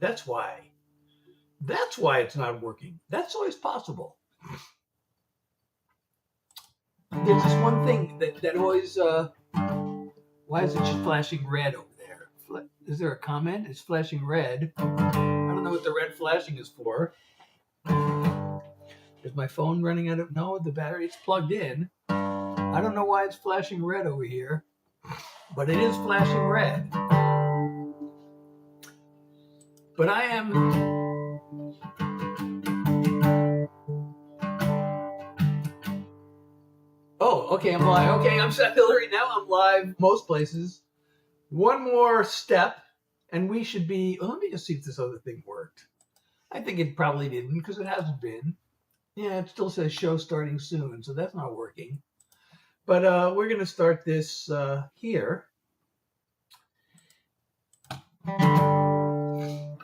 That's why. That's why it's not working. That's always possible. There's this one thing that always, why is it just flashing red over there? Is there a comment? It's flashing red. I don't know what the red flashing is for. Is my phone running out of, no, the battery's plugged in. I don't know why it's flashing red over here, but it is flashing red. But I am, oh, okay, I'm live. Okay, I'm Seth Hillary. Now I'm live most places. One more step, and we should be, let me just see if this other thing worked. I think it probably didn't, because it hasn't been. Yeah, it still says show starting soon, so that's not working. But we're going to start this here.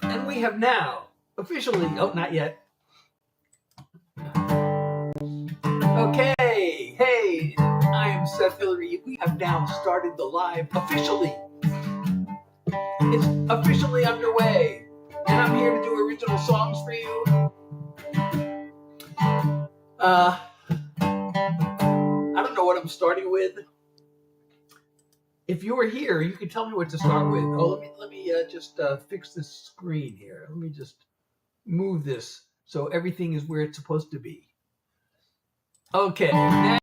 And we have now officially, oh, not yet. Okay, hey, I am Seth Hillary. We have now started the live officially. It's officially underway. And I'm here to do original songs for you. I don't know what I'm starting with. If you were here, you could tell me what to start with. Oh, let me just fix this screen here. Let me just move this so everything is where it's supposed to be. Okay, now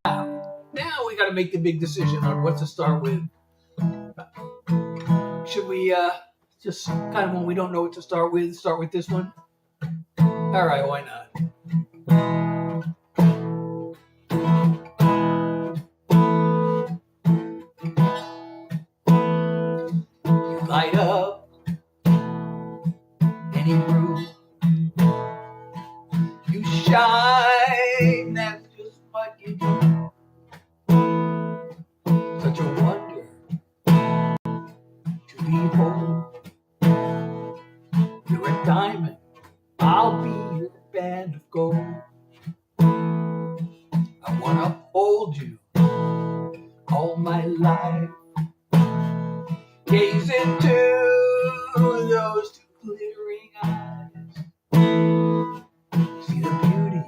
we got to make the big decision on what to start with. Should we just kind of, when we don't know what to start with this one? All right, why not? Light up any room. You shine, that's just what you do. Such a wonder to behold. You're a diamond, I'll be your band of gold. I wanna hold you all my life. Gaze into those two glittering eyes. See the beauty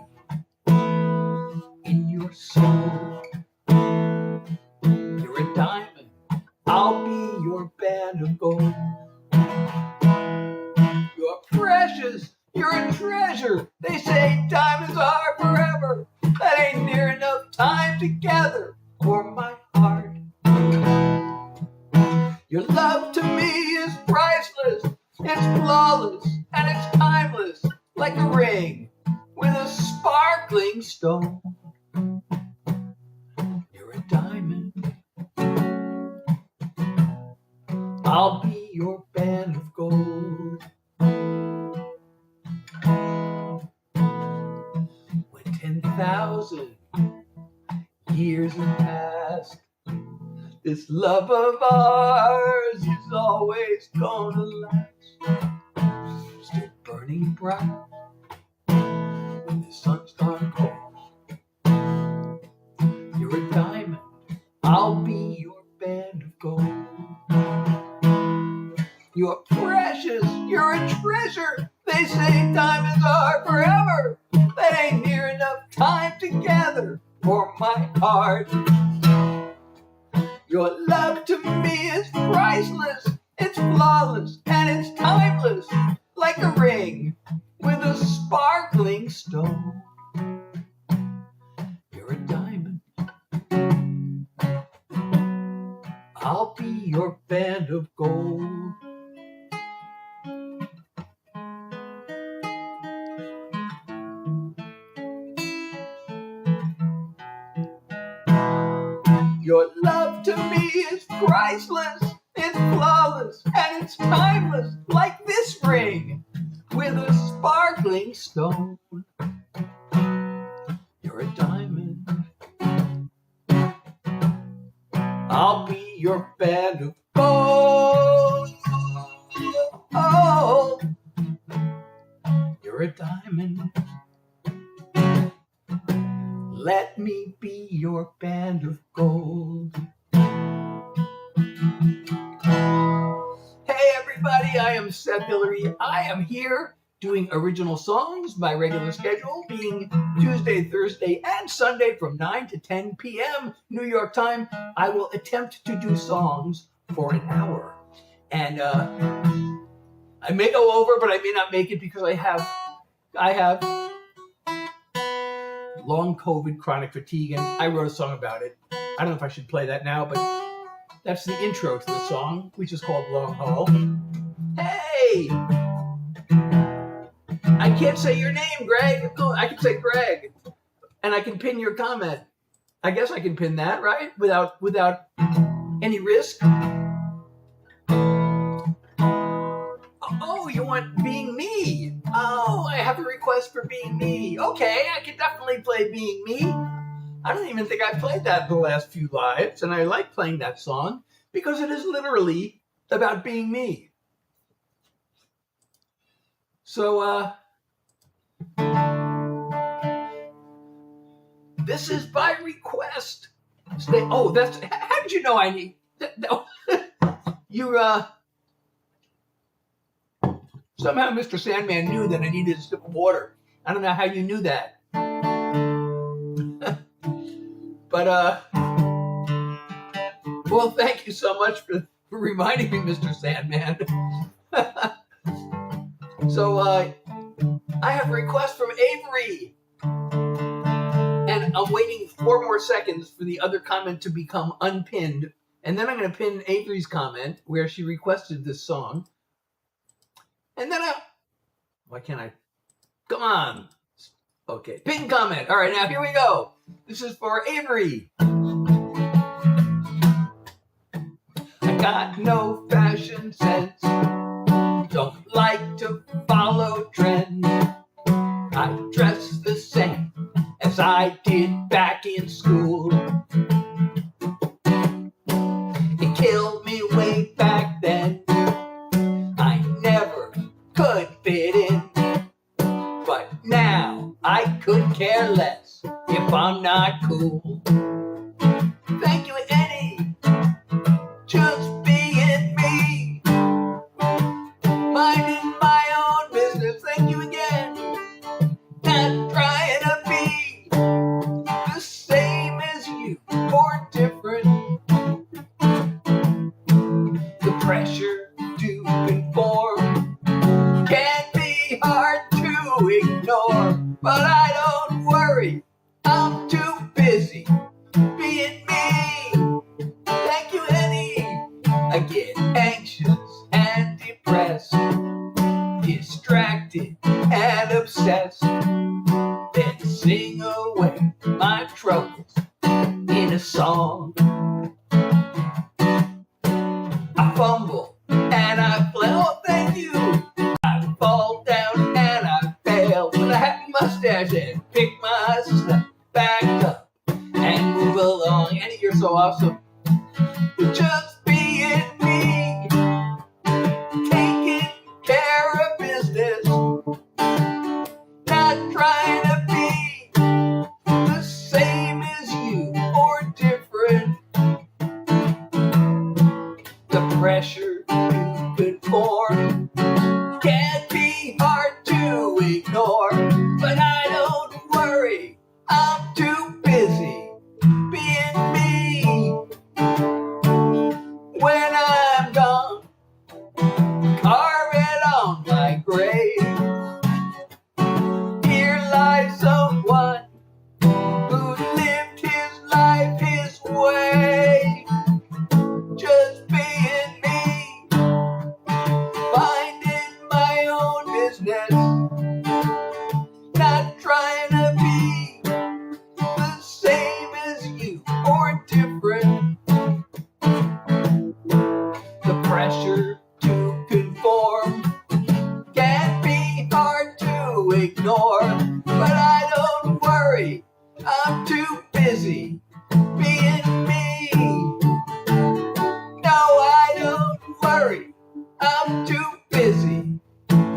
in your soul. You're a diamond, I'll be your band of gold. You're precious, you're a treasure. They say diamonds are forever. That ain't near enough time together for my heart. Your love to me is priceless, it's flawless, and it's timeless, like a ring with a sparkling stone. You're a diamond, I'll be your band of gold. When 10,000 years have passed, this love of ours is always gonna last. Still burning bright when the sun's gone cold. You're a diamond, I'll be your band of gold. You're precious, you're a treasure. They say diamonds are forever. That ain't near enough time together for my heart. Your love to me is priceless, it's flawless, and it's timeless, like a ring with a sparkling stone. You're a diamond, I'll be your band of gold. Your love to me is priceless, it's flawless, and it's timeless, like this ring with a sparkling stone. You're a diamond, I'll be your band of gold. Oh, you're a diamond, let me be your band of gold. Hey everybody, I am am Seth Hillary. I am here doing original songs, my regular schedule being Tuesday, Thursday, and Sunday from 9 to 10 p.m. New York time. I will attempt to do songs for an hour. And I may go over, but I may not make it because I have long COVID chronic fatigue, and I wrote a song about it. I don't know if I should play that now, but that's the intro to the song, which is called Long Haul. Hey! I can't say your name, Greg. Oh, I can say Greg. And I can pin your comment. I guess I can pin that, right? Without any risk. Oh, you want Being Me? Oh, I have a request for Being Me. Okay, I can definitely play Being Me. I don't even think I played that in the last few lives, and I like playing that song because it is literally about being me. So, this is by request. How did you know I need... Somehow Mr. Sandman knew that I needed a sip of water. I don't know how you knew that. But, well, thank you so much for reminding me, Mr. Sandman. So, I have a request from Avery. And I'm waiting 4 more seconds for the other comment to become unpinned. And then I'm going to pin Avery's comment where she requested this song. And then why can't I? Come on. Okay, pin comment. All right, now here we go. This is for Avery. I got no fashion sense. Don't like to follow trends. I dress the same as I did back in school. It killed me way back then. I never could fit in. But now I could care less if I'm not cool. Thank you, Eddie. Just being me. Minding my own business. Thank you again. Not trying to be the same as you or different. The pressure to conform can be hard to ignore, but I don't worry, I'm too busy being me. Thank you, Eddie. I get anxious and depressed, distracted and obsessed, then sing away my troubles in a song. I fumble and I play, oh thank you. I fall down and I fail with a happy mustache and pick myself back up and move along. Eddie, you're so awesome. Just being me, taking care of business, not trying to be the same as you or different. The pressure to conform can be hard to ignore, but I don't worry, I'm too busy being me. When I'm gone, carve it on my grave. Here lies someone who lived his life his way. Just being me, minding my own business, not trying to be the same as you or different. The pressure to conform can be hard to ignore, but I don't worry, I'm too busy being me. No, I don't worry, I'm too busy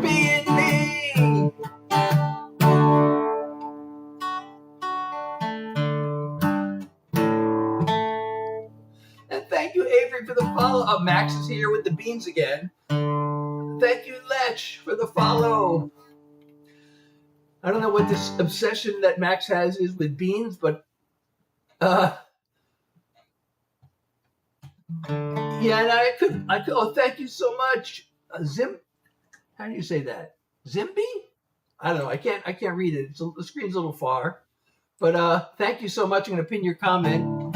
being me. And thank you, Avery, for the follow-up. Max is here with the beans again. thank you, Lech, for the follow. I don't know what this obsession that Max has is with beans, but yeah, and I could. Oh, thank you so much, How do you say that? Zimby? I don't know. I can't read it. The screen's a little far. But thank you so much. I'm going to pin your comment.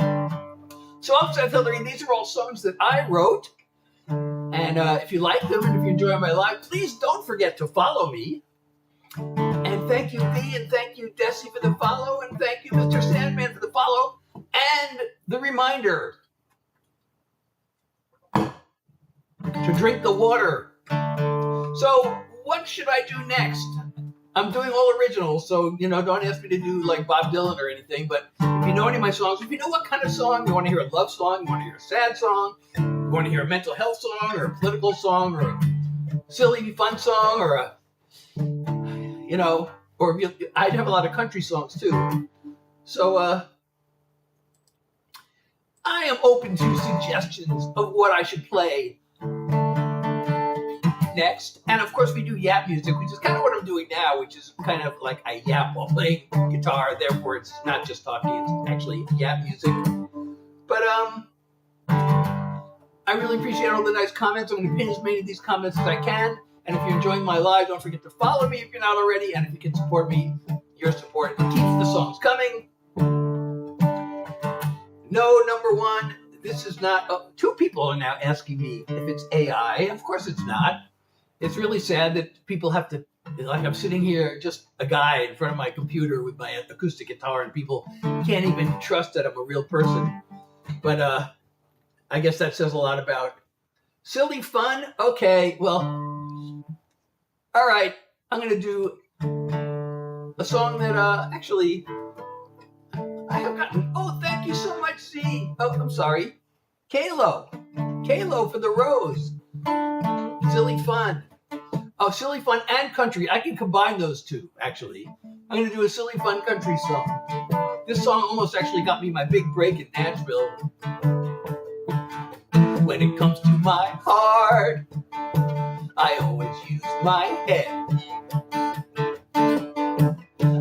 So I'm Seth Hillary. These are all songs that I wrote. And if you like them and if you enjoy my live, please don't forget to follow me. And thank you, V, and thank you, Desi, for the follow. And thank you, Mr. Sandman, for the follow. And the reminder to drink the water. So what should I do next? I'm doing all originals, so, don't ask me to do like Bob Dylan or anything. But if you know any of my songs, if you know what kind of song, you want to hear a love song, you want to hear a sad song, you want to hear a mental health song or a political song or a silly, fun song or I'd have a lot of country songs too. So I am open to suggestions of what I should play next. And of course we do yap music, which is kind of what I'm doing now, which is kind of like I yap while playing guitar, therefore it's not just talking, it's actually yap music. But I really appreciate all the nice comments. I'm going to pin as many of these comments as I can. And if you're enjoying my live, don't forget to follow me if you're not already. And if you can support me, your support keeps the songs coming. No, number one, this is not, two people are now asking me if it's AI. Of course it's not. It's really sad that people have to, like I'm sitting here, just a guy in front of my computer with my acoustic guitar, and people can't even trust that I'm a real person. But I guess that says a lot about silly fun. Okay, well, all right. I'm going to do a song that actually I have gotten. Oh, thank you so much, Z. Oh, I'm sorry. Kalo for the rose. Silly fun. Oh, silly fun and country. I can combine those two, actually. I'm going to do a silly fun country song. This song almost actually got me my big break in Nashville. When it comes to my heart, I always use my head.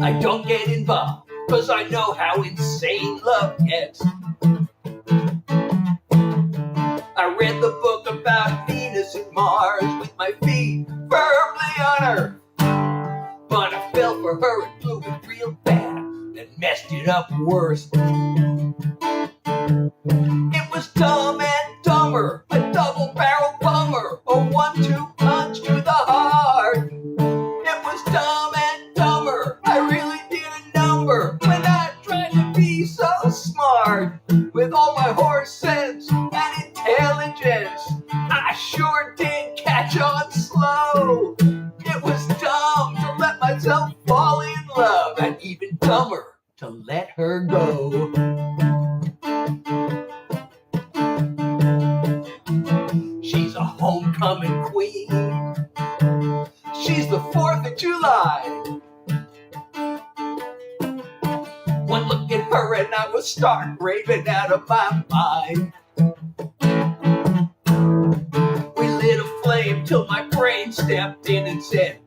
I don't get involved, 'cause I know how insane love gets. I read the book about Venus and Mars with my feet firmly on Earth. But I fell for her and blew it real bad and messed it up worse. It was Dumb and Dumber, a double-barrel bummer, a 1-2 punch to the heart. It was Dumb and Dumber, I really did a number when I tried to be so smart. With all my horse sense and intelligence, I sure did catch on slow. It was dumb to let myself fall in love, and even dumber to let her go. She's a homecoming queen. She's the 4th of July. One look at her and I was stark raving out of my mind. We lit a flame till my brain stepped in and said,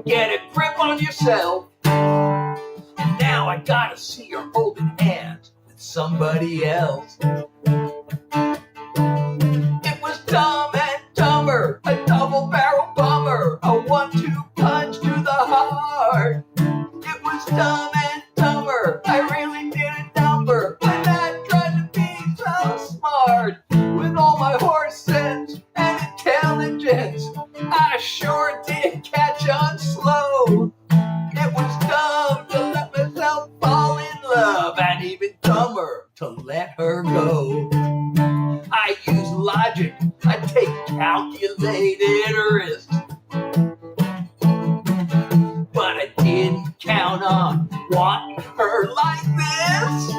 get a grip on yourself. And now I gotta see her holding hands with somebody else. It was Dumb and Dumber, a double-barrel bummer, a 1-2 punch to the heart. It was Dumb and Dumber, I really did a number when I tried to be so smart. With all my horse sense and intelligence, I sure did catch on slow. It was dumb to let myself fall in love, and even dumber to let her go. I use logic, I take calculated risks, but I didn't count on wanting her like this.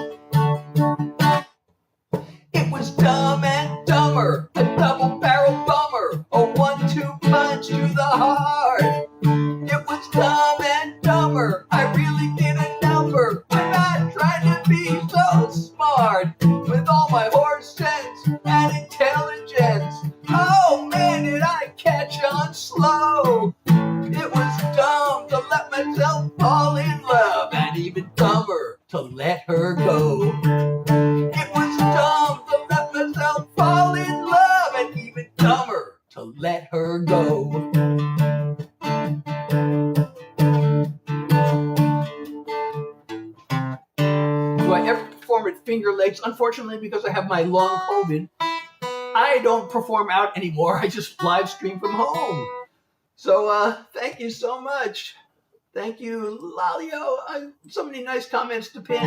It was Dumb and Dumber, a double-barrel bummer, a 1-2 punch to the heart. It was Dumb and Dumber, I really did a number when I tried to be so smart. With all my horse sense and intelligence, oh man, did I catch on slow. to let her go. It was dumb to let myself fall in love, and even dumber to let her go. Do I ever perform at Finger Lakes? Unfortunately, because I have my long COVID, I don't perform out anymore. I just live stream from home. So thank you so much. Thank you, Lalio. So many nice comments to pin.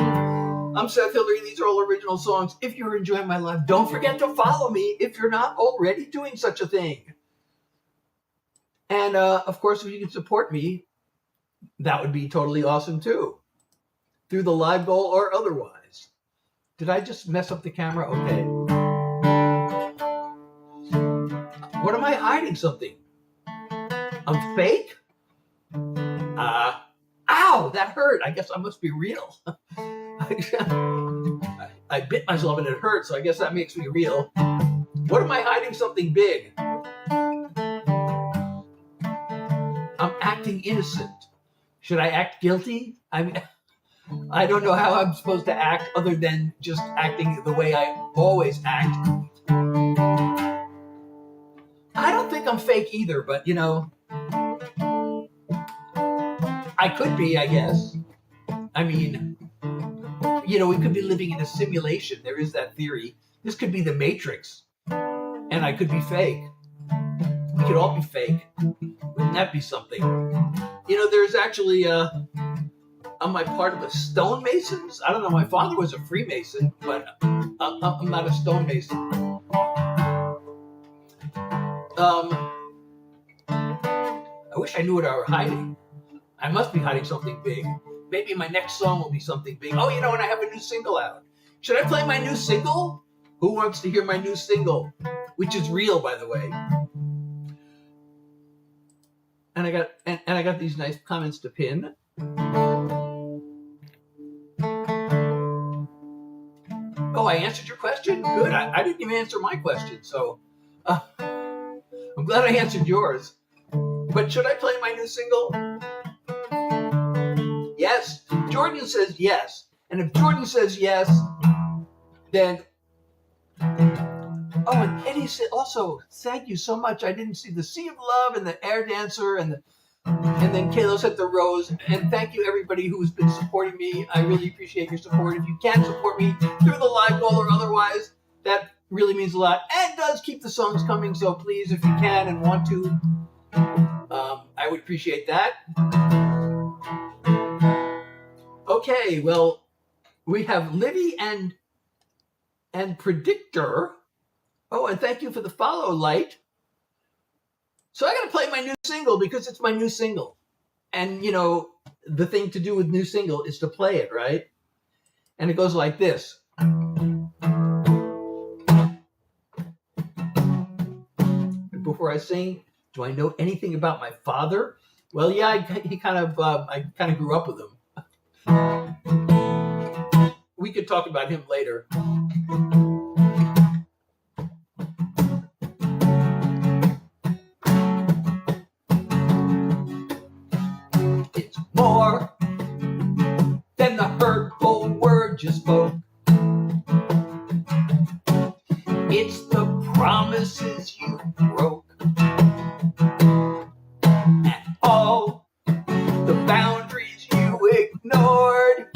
I'm Seth Hillary. These are all original songs. If you're enjoying my live, don't forget to follow me if you're not already doing such a thing. And of course, if you can support me, that would be totally awesome too, through the live goal or otherwise. Did I just mess up the camera? Okay. What am I hiding? Something? I'm fake? Ow, that hurt. I guess I must be real. I bit myself and it hurt, so I guess that makes me real. What am I hiding? Something big. I'm acting innocent. Should I act guilty? I mean, I don't know how I'm supposed to act other than just acting the way I always act. I don't think I'm fake either, but you know, I could be, I guess. I mean, you know, we could be living in a simulation. There is that theory. This could be the Matrix, and I could be fake. We could all be fake. Wouldn't that be something? You know, there's actually, am I part of a stonemasons? I don't know. My father was a Freemason, but I'm not a stonemason. I wish I knew what I were hiding. I must be hiding something big. Maybe my next song will be something big. Oh, you know, and I have a new single out. Should I play my new single? Who wants to hear my new single? Which is real, by the way. And I got these nice comments to pin. Oh, I answered your question? Good. I didn't even answer my question, so I'm glad I answered yours. But should I play my new single? Yes. Jordan says yes. And if Jordan says yes, then... Oh, and Eddie said also, thank you so much. I didn't see the Sea of Love and the Air Dancer and then Kalo said the Rose. And thank you everybody who's been supporting me. I really appreciate your support. If you can support me through the live goal or otherwise, that really means a lot. And does keep the songs coming. So please, if you can and want to, I would appreciate that. Okay, well, we have Livy and Predictor. Oh, and thank you for the follow, Light. So I got to play my new single because it's my new single. And, you know, the thing to do with new single is to play it, right? And it goes like this. Before I sing, do I know anything about my father? Well, yeah, I kind of grew up with him. We could talk about him later. It's more than the hurtful word you spoke. It's the promises you broke. And all the boundaries you ignored.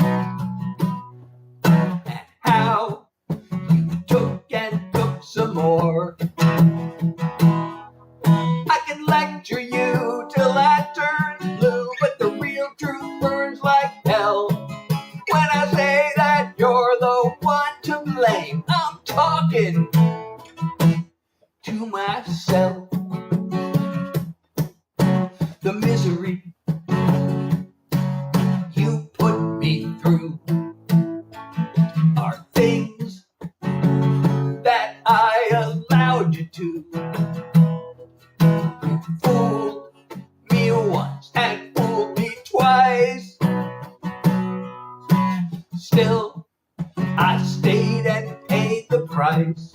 And how you took and took some more. I can lecture you till I turn blue, but the real truth burns like hell. When I say that you're the one to blame, I'm talking to myself. The misery you put me through are things that I allowed you to. You fooled me once and fooled me twice. Still, I stayed and paid the price.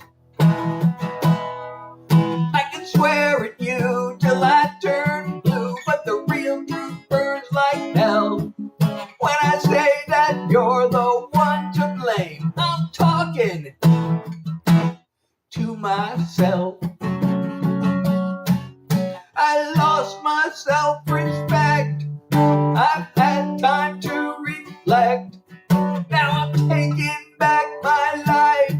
I can swear at you till I turn blue, but the real truth burns like hell. When I say that you're the self-respect. I've had time to reflect. Now I'm taking back my life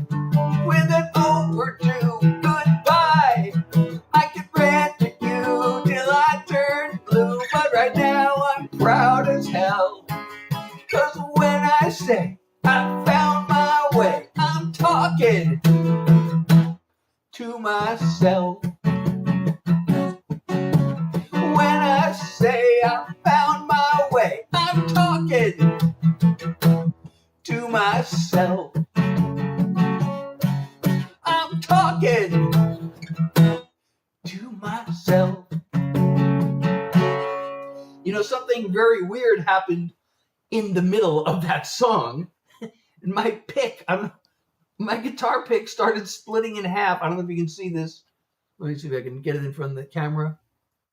with an overdue goodbye. I could rant to you till I turn blue, but right now I'm proud as hell. 'Cause when I say I found my way, I'm talking to myself. When I say I found my way, I'm talking to myself. I'm talking to myself. You know, something very weird happened in the middle of that song. And my guitar pick started splitting in half. I don't know if you can see this. Let me see if I can get it in front of the camera.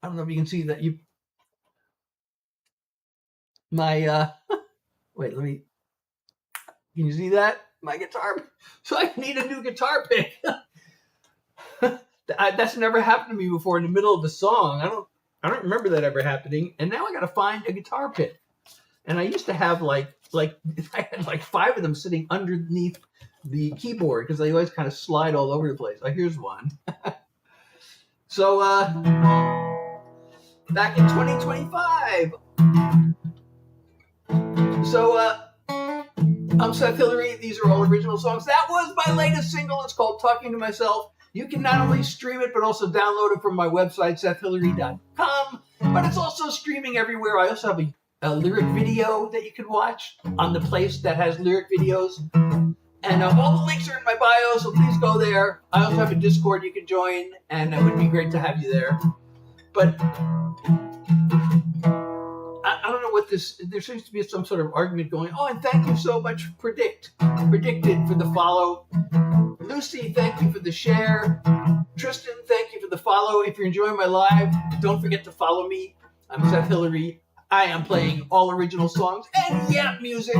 I don't know if you can see that. Wait, can you see that? My guitar. So I need a new guitar pick. That's never happened to me before in the middle of the song. I don't remember that ever happening. And now I got to find a guitar pick. And I used to have I had like 5 of them sitting underneath the keyboard because they always kind of slide all over the place. Oh, here's one. So back in 2025. So I'm Seth Hillary. These are all original songs. That was my latest single. It's called Talking to Myself. You can not only stream it, but also download it from my website, sethhillary.com. But it's also streaming everywhere. I also have a lyric video that you can watch on the place that has lyric videos. And all the links are in my bio, so please go there. I also have a Discord you can join, and it would be great to have you there. But I don't know what this, there seems to be some sort of argument going, oh, and thank you so much, Predicted for the follow. Lucy, thank you for the share. Tristan, thank you for the follow. If you're enjoying my live, don't forget to follow me. I'm Seth Hillary. I am playing all original songs and yap music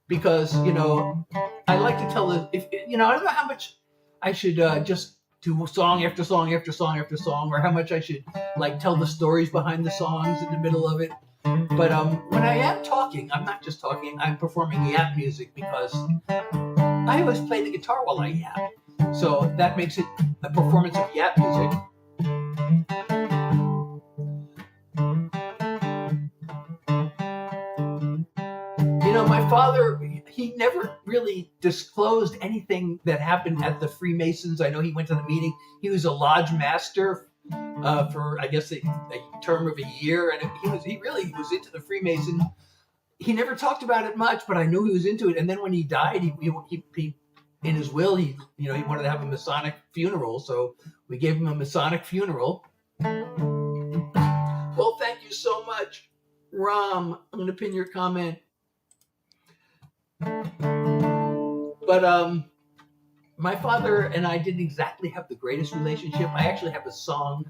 because, you know, I like to tell I don't know how much I should just do song after song after song after song, or how much I should like tell the stories behind the songs in the middle of it. But when I am talking, I'm not just talking, I'm performing yap music because I always play the guitar while I yap. So that makes it a performance of yap music. You know, my father, he never really disclosed anything that happened at the Freemasons. I know he went to the meeting. He was a lodge master for, I guess, a term of a year. And he really was into the Freemason. He never talked about it much, but I knew he was into it. And then when he died, he in his will, he wanted to have a Masonic funeral. So we gave him a Masonic funeral. Well, thank you so much, Ram. I'm going to pin your comment. But my father and I didn't exactly have the greatest relationship. I actually have a song,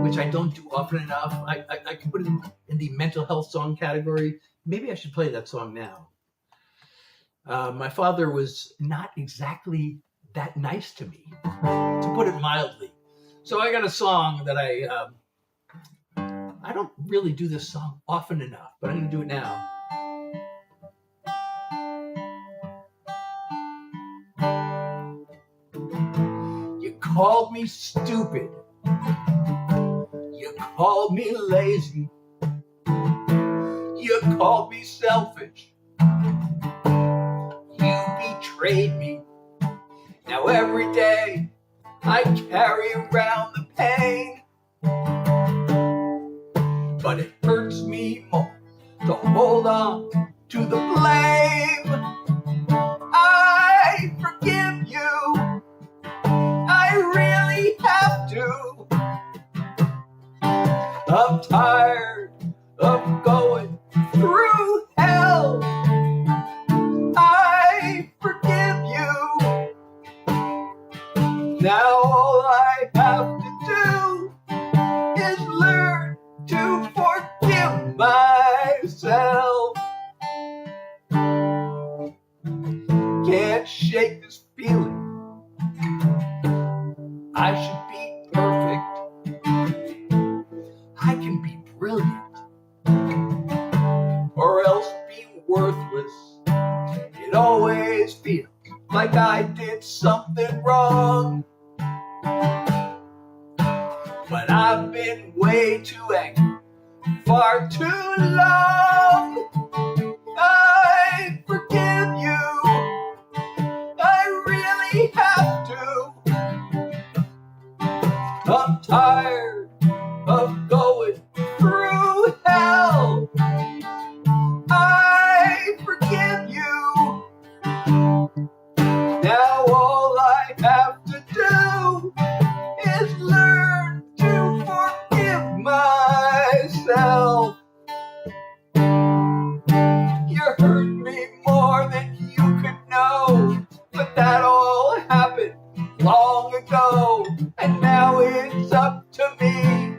which I don't do often enough. I can put it in the mental health song category. Maybe I should play that song now. My father was not exactly that nice to me, to put it mildly. So I got a song that I don't really do this song often enough, but I'm going to do it now. You called me stupid. You called me lazy. You called me selfish. You betrayed me. Now every day I carry around the pain. But it hurts me more to hold on to the blame. I forgive you. I really have to. I'm tired of going through hell. I forgive you. Now all I have to do is learn to forgive myself. Can't shake this feeling. I should be perfect. I can be brilliant or else be worthless. It always feels like I did something wrong. But I've been way too angry, far too long. I forgive you, I really have to. I'm tired of going through hell. I forgive you. Now all I have to do is learn to forgive myself. You hurt me more than you could know, but that all happened long ago, and now it's up to me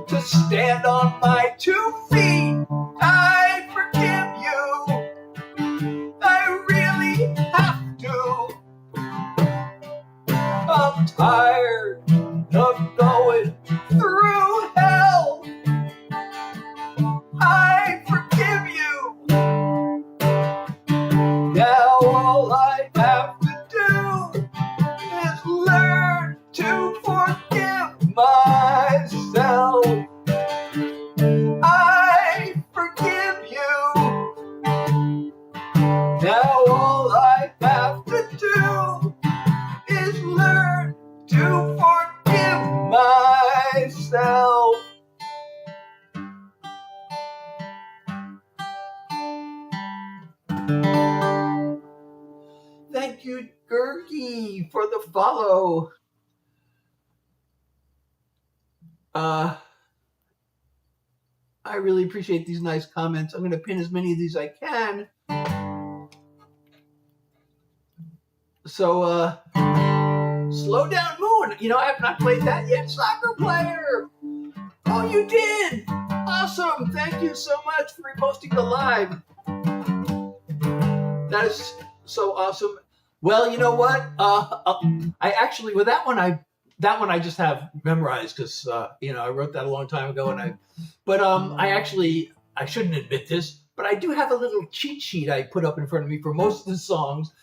to stand on my 2 feet. I forgive you, I really have to. I'm tired of going through hell. I forgive you. Now all I have to do is learn to forgive myself. I forgive you. Now all I have to do is learn to forgive myself. Thank you, Gergie, for the follow. I really appreciate these nice comments. I'm going to pin as many of these as I can. So, Slow Down Moon. You know, I have not played that yet. Soccer Player. Oh, you did. Awesome. Thank you so much for reposting the live. That is so awesome. Well, you know what? I actually, with that one I just have memorized because I wrote that a long time ago, I shouldn't admit this, but I do have a little cheat sheet I put up in front of me for most of the songs.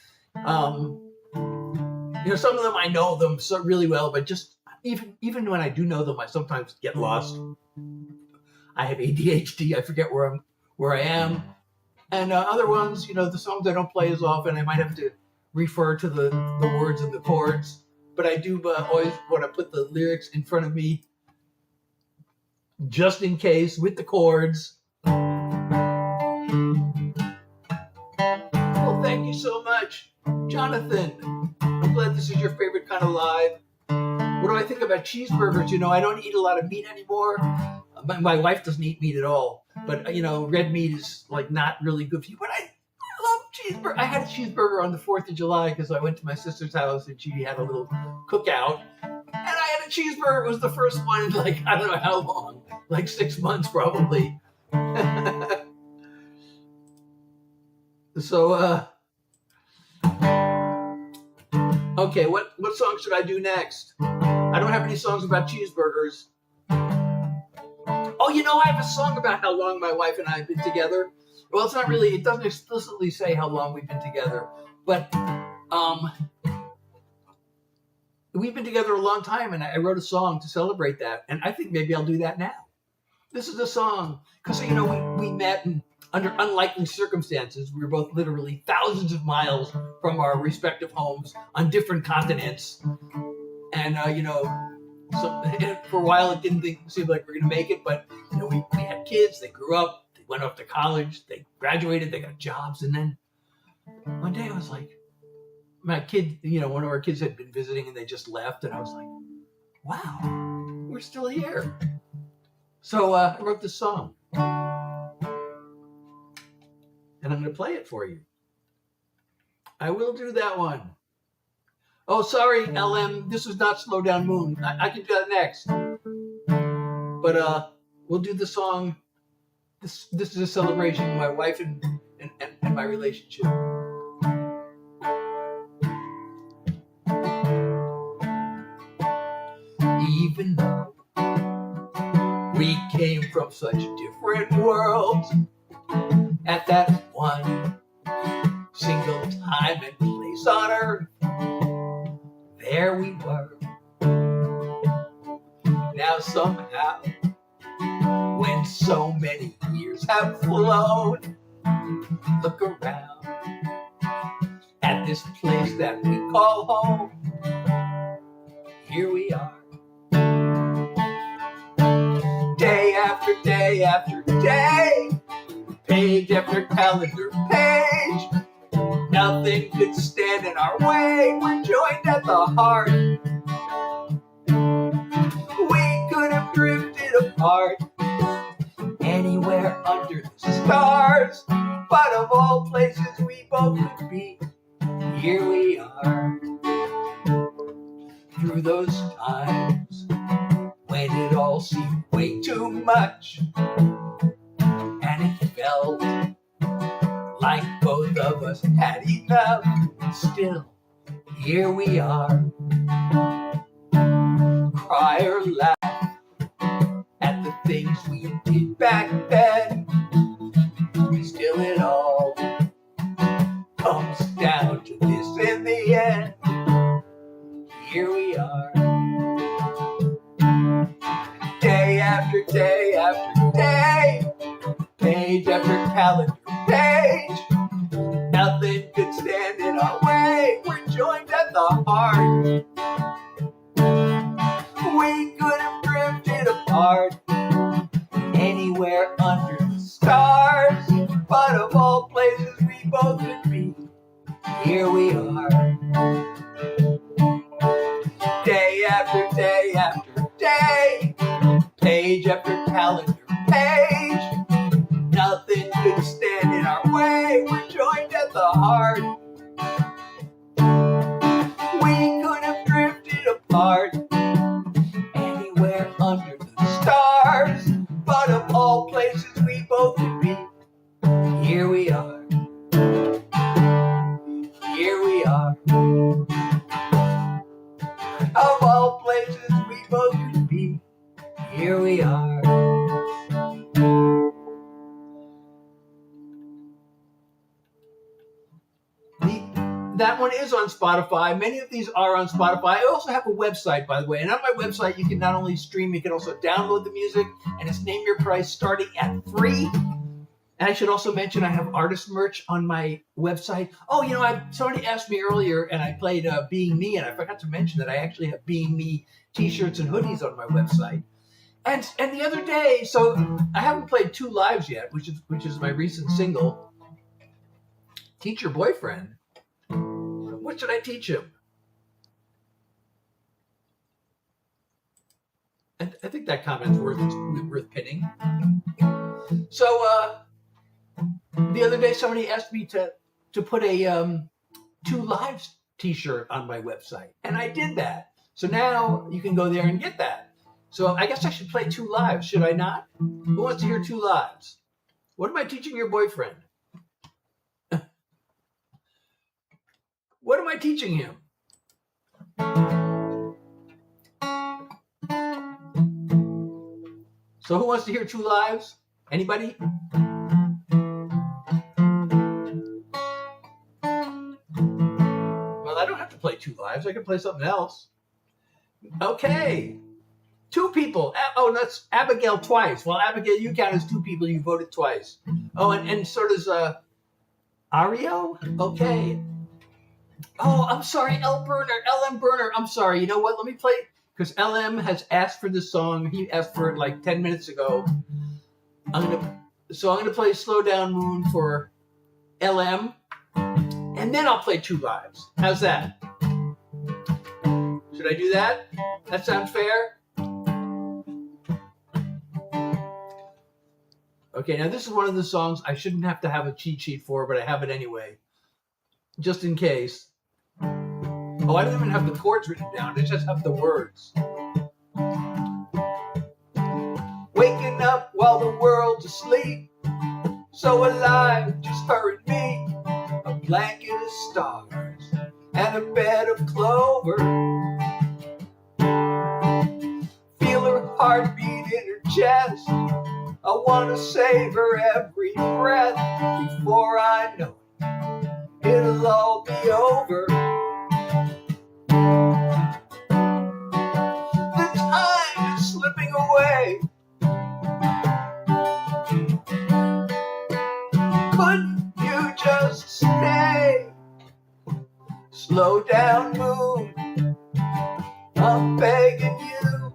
Some of them I know them so really well, but just even when I do know them, I sometimes get lost. I have ADHD. I forget where I am. And other ones, the songs I don't play as often, I might have to refer to the words and the chords. But I do always want to put the lyrics in front of me, just in case, with the chords. Well, thank you so much, Jonathan. I'm glad this is your favorite kind of live. What do I think about cheeseburgers? I don't eat a lot of meat anymore. My wife doesn't eat meat at all. But, red meat is, not really good for you. But I love cheeseburger. I had a cheeseburger on the 4th of July because I went to my sister's house and she had a little cookout. And I had a cheeseburger. It was the first one in, I don't know how long. 6 months, probably. So, okay, what song should I do next? I don't have any songs about cheeseburgers. Oh, I have a song about how long my wife and I have been together. Well, it doesn't explicitly say how long we've been together, but we've been together a long time, and I wrote a song to celebrate that, and I think maybe I'll do that now. This is a song, because, we met under unlikely circumstances. We were both literally thousands of miles from our respective homes on different continents, and, so for a while it didn't seem like we were going to make it, but we had kids, they grew up, they went off to college, they graduated, they got jobs, and then one day I was like, my kid, one of our kids had been visiting and they just left, and I was like, wow, we're still here. So I wrote this song, and I'm going to play it for you. I will do that one. Oh, sorry, LM. This was not Slow Down Moon. I can do that next. But we'll do the song. This is a celebration of my wife and my relationship. Even though We came from such different worlds at that one single time and place on earth. There we were. Now somehow, when so many years have flown, look around at this place that we call home. Here we are. Day after day after day, page after calendar page, nothing could stand in our way. We're joined at the heart. We could have drifted apart anywhere under the stars, but of all places we both could be, here we are. Through those times when it all seemed way too much, and it felt like both of us had enough, still, here we are. Cry or laugh at the things we did back then, still it all comes down to this in the end. Here we are. Day after day after day, page after calendar page, nothing could stand in our way. We're joined at the heart. We could have drifted apart anywhere under the stars, but of all places we both could be, here we are. Day after day after day, page after calendar page, nothing could stand in our way. We're joined at the heart. We could have drifted apart anywhere under the stars, but of all places we both could be, here we are. Here we are. Of all places we both could be, here we are. That one is on Spotify. Many of these are on Spotify. I also have a website, by the way. And on my website, you can not only stream, you can also download the music. And it's Name Your Price starting at $3. And I should also mention I have artist merch on my website. Oh, you know, somebody asked me earlier, and I played Being Me, and I forgot to mention that I actually have Being Me t-shirts and hoodies on my website. And the other day, so I haven't played 2 Lives yet, which is my recent single. Teach Your Boyfriend. What should I teach him? I think that comment's worth pinning. So the other day, somebody asked me to put a 2 Lives t-shirt on my website, and I did that. So now you can go there and get that. So I guess I should play 2 Lives, should I not? Who wants to hear 2 Lives? What am I teaching your boyfriend? What am I teaching him? So who wants to hear 2 Lives? Anybody? Well, I don't have to play 2 Lives. I can play something else. Okay. 2 people. Oh, that's Abigail twice. Well, Abigail, you count as 2 people. You voted twice. Oh, and so does Ario? Okay. Oh, I'm sorry, LM Burner. I'm sorry. You know what? Let me play, because LM has asked for this song. He asked for it like 10 minutes ago. I'm gonna play Slow Down Moon for LM, and then I'll play 2 Lives. How's that? Should I do that? That sound fair? Okay, now this is one of the songs I shouldn't have to have a cheat sheet for, but I have it anyway, just in case. Oh, I don't even have the chords written down. I just have the words. Waking up while the world's asleep, so alive, just her and me. A blanket of stars and a bed of clover. Feel her heartbeat in her chest. I want to savor every breath before I know it'll all be over. The time is slipping away. Couldn't you just stay? Slow down, moon, I'm begging you.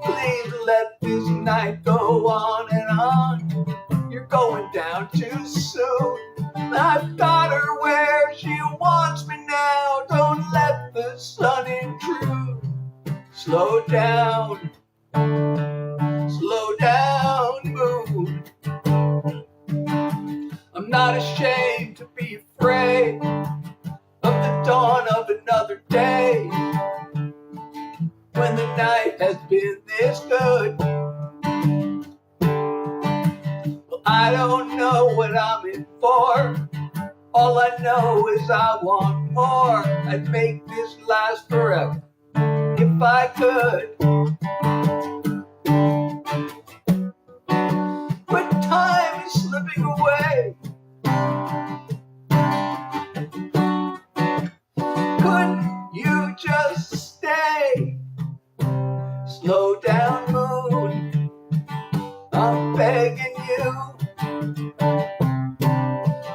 Please let this night go on and on. You're going down too soon. I've got her where she wants me now. Don't let the sun intrude. Slow down, moon. I'm not ashamed to be afraid of the dawn of another day, when the night has been this good. Well, I don't know what I'm in for. All I know is I want more. I'd make this last forever if I could. But time is slipping away. Couldn't you just stay? Slow down, moon, I'm begging you.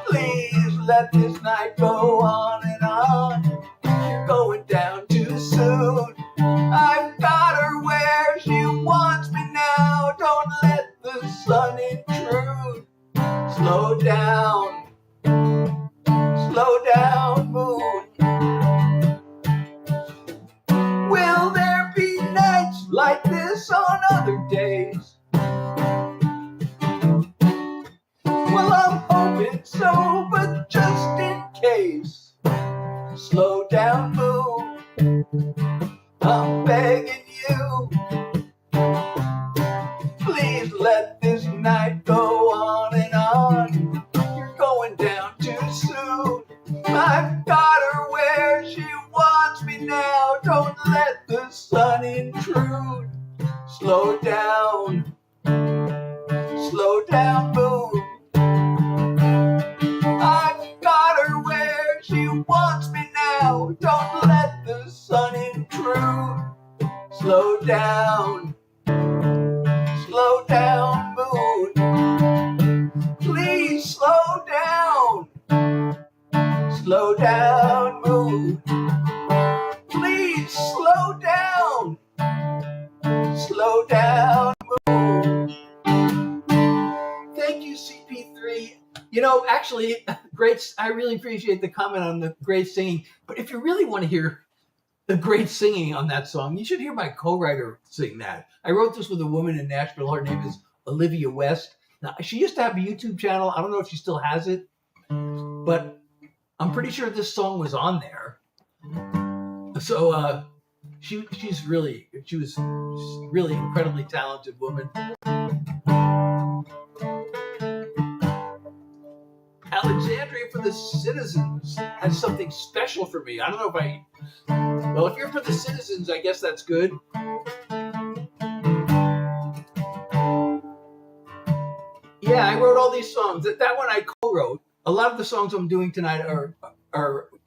Please let this night go on and on. You're going down too soon. I've got her where she wants me now. Don't let the sun intrude. Slow down, moon. Will there be nights like this on other days? Well, I'm hoping so, but just in case. Slow down, moon, I'm begging you. Please let this night go on and on. You're going down too soon. I've got her where she wants me now. Don't let the sun intrude. Slow down, moon. I've got her where she wants me now. Don't let the sun intrude. Slow down, moon. Please slow down. Slow down, moon. Please slow down. Slow down, moon. Thank you, CP3. You know, actually, great. I really appreciate the comment on the great singing. But if you really want to hear the great singing on that song, you should hear my co-writer sing that. I wrote this with a woman in Nashville. Her name is Olivia West. Now, she used to have a YouTube channel. I don't know if she still has it, but I'm pretty sure this song was on there. So she was really incredibly talented woman. Alexandria for the Citizens has something special for me. I don't know if well, if you're for the Citizens, I guess that's good. Yeah, I wrote all these songs. That one I co-wrote. A lot of the songs I'm doing tonight are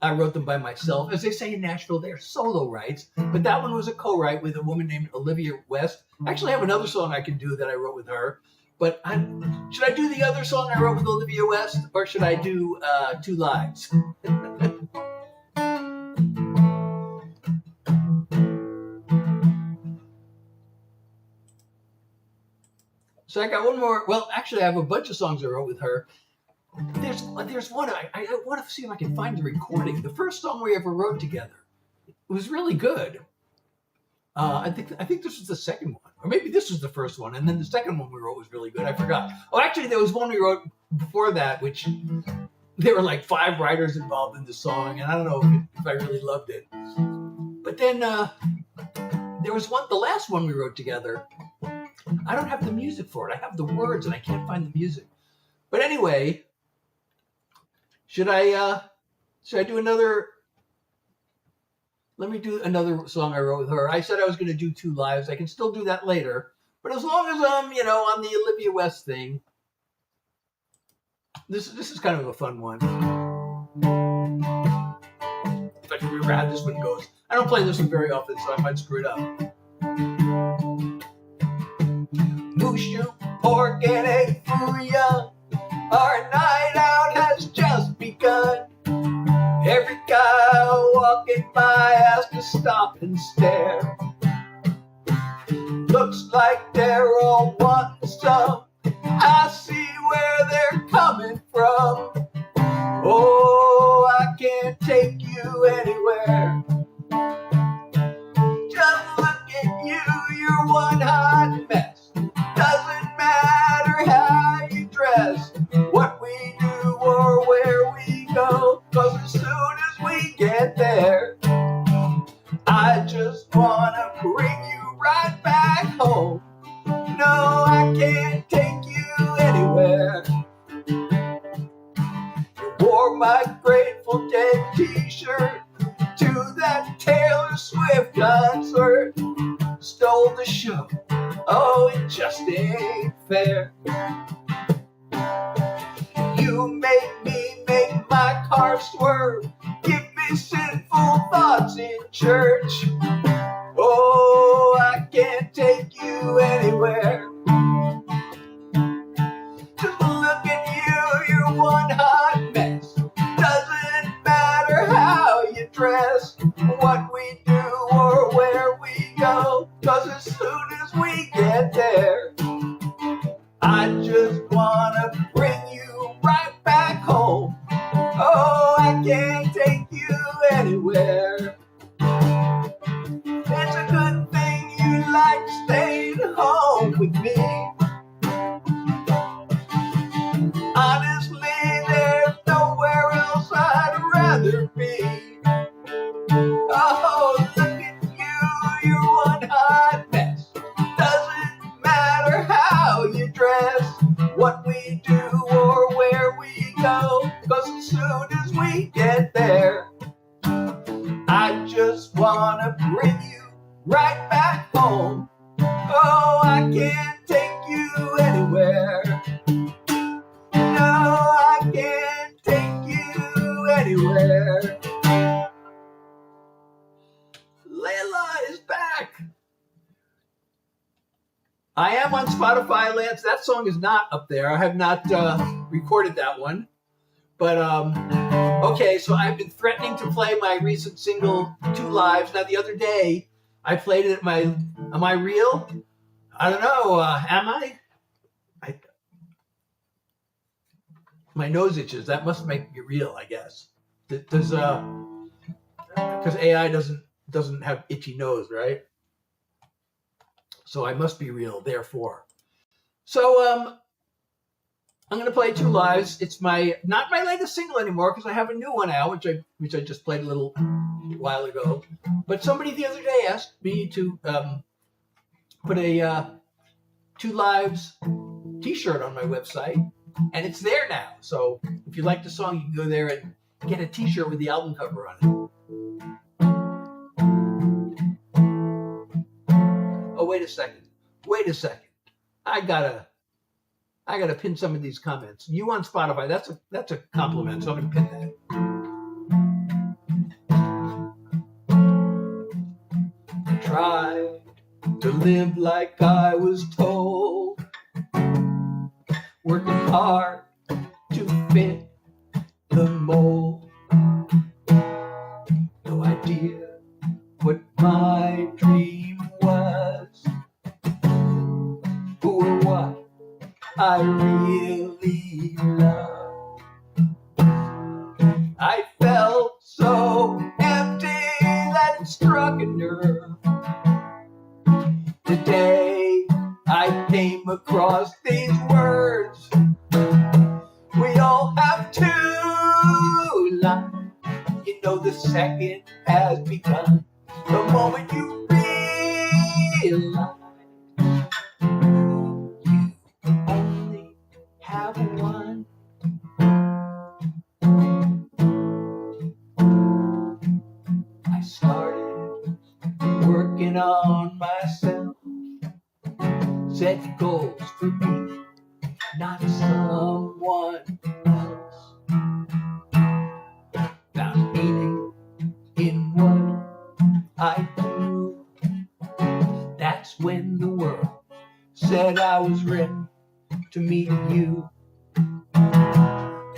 I wrote them by myself. As they say in Nashville, they're solo writes. But that one was a co-write with a woman named Olivia West. Actually, I have another song I can do that I wrote with her. But should I do the other song I wrote with Olivia West, or should I do Two Lives? So I got one more. Well, actually, I have a bunch of songs I wrote with her. There's one. I want to see if I can find the recording. The first song we ever wrote together. It was really good. I think this was the second one, or maybe this was the first one, and then the second one we wrote was really good. I forgot. Oh, actually, there was one we wrote before that, which there were like 5 writers involved in the song, and I don't know if I really loved it. But then there was one, the last one we wrote together. I don't have the music for it. I have the words, and I can't find the music. But anyway, should I do another? let me do another song I wrote with her. I said I was going to do 2 lives. I can still do that later. But as long as I'm, on the Olivia West thing, this is kind of a fun one. If I can remember how this one goes. I don't play this one very often, so I might screw it up. Mushu, pork, and egg foo young. Our night out has just begun. Every guy walking by has to stop and stare. Looks like they're all wanting some. I see where they're coming from. Oh, I can't take you anywhere. Just look at you, you're one hot mess. Doesn't matter how you dress, what we do or where we go, 'cause as soon as we get there, I just wanna bring you right back home. No, I can't take you anywhere. You wore my Grateful Dead t-shirt to that Taylor Swift concert. Stole the show, oh, it just ain't fair. You make me make my car swerve, give me sinful thoughts in church. Oh, I can't take you anywhere. Just look at you, you're one hot mess. Doesn't matter how you dress, what we do or where we go, 'cause as soon as we get there, I just wanna bring you right back home. Oh, I can't take you anywhere. It's a good thing you like staying home with me. Honestly, there's nowhere else I'd rather be. Oh, look at you, you're one hot mess. Doesn't matter how you dress, what we do or where we go, 'cause as soon as we get there, I just wanna bring you right back home. Oh, I can't take you anywhere. No, I can't take you anywhere. Layla is back. I am on Spotify, Lance. That song is not up there. I have not recorded that one. But, okay, so I've been threatening to play my recent single, 2 Lives. Now, the other day, I played it at am I real? I don't know, am I? My nose itches. That must make me real, I guess. Because AI doesn't have itchy nose, right? So I must be real, therefore. So, I'm going to play 2 Lives. It's not my latest single anymore because I have a new one out, which I just played a little while ago. But somebody the other day asked me to put a 2 Lives t-shirt on my website, and it's there now. So if you like the song, you can go there and get a t-shirt with the album cover on it. Oh, wait a second. I gotta pin some of these comments. You on Spotify, that's a compliment, so I'm gonna pin that. I tried to live like I was told, working hard to fit the mold. No idea what my dream was, who or what I really love. I felt so empty that it struck a nerve. Today I came across these words. We all have 2 lives. You know the second has begun the moment you realize only have one. I started set goals for me, not someone else. Found meaning in what I do. That's when the world said I was ready to meet you.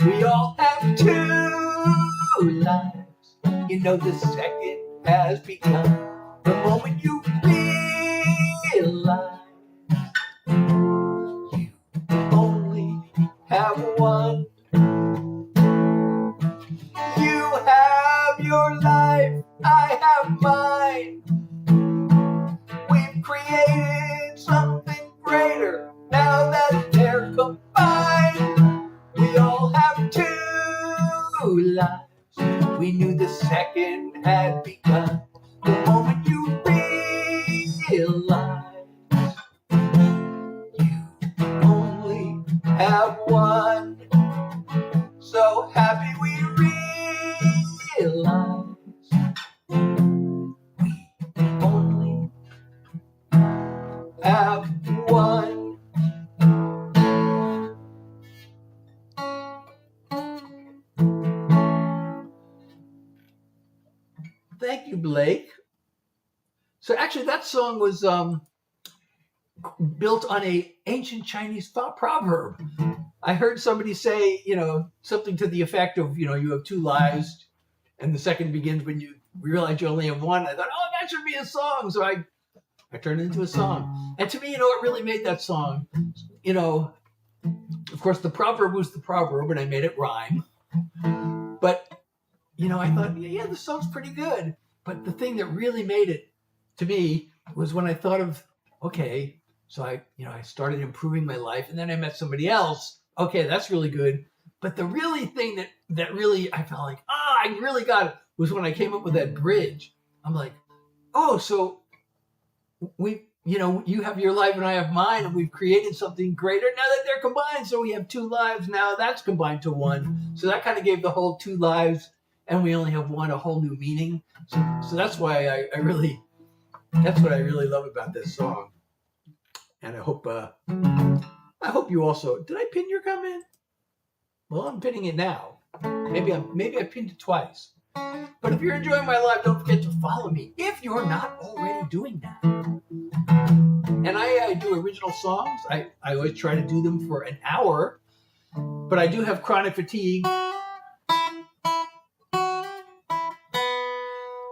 We all have two lives. You know the second has begun the moment you realize you only have one. You have your life, I have mine. We've created something greater now that they're combined. We all have two lives. We knew the second had begun the moment you realize you only have one. So happy we realize we only have one. Thank you, Blake. So actually that song was built on an ancient Chinese proverb. I heard somebody say, something to the effect of, you have two lives and the second begins when you realize you only have one. I thought, oh, that should be a song. So I turned it into a song. And to me, what really made that song, of course, the proverb was the proverb and I made it rhyme. But, I thought, yeah, the song's pretty good. But the thing that really made it to me was when I thought of, okay, so I started improving my life and then I met somebody else. Okay, that's really good. But the really thing that really I felt like, I really got it was when I came up with that bridge. I'm like, oh, so you have your life and I have mine and we've created something greater now that they're combined. So we have two lives now that's combined to one. So that kind of gave the whole two lives and we only have one a whole new meaning. So that's why that's what I really love about this song. And I hope you also, did I pin your comment? Well, I'm pinning it now. Maybe I pinned it twice. But if you're enjoying my live, don't forget to follow me if you're not already doing that. And I do original songs. I always try to do them for an hour, but I do have chronic fatigue.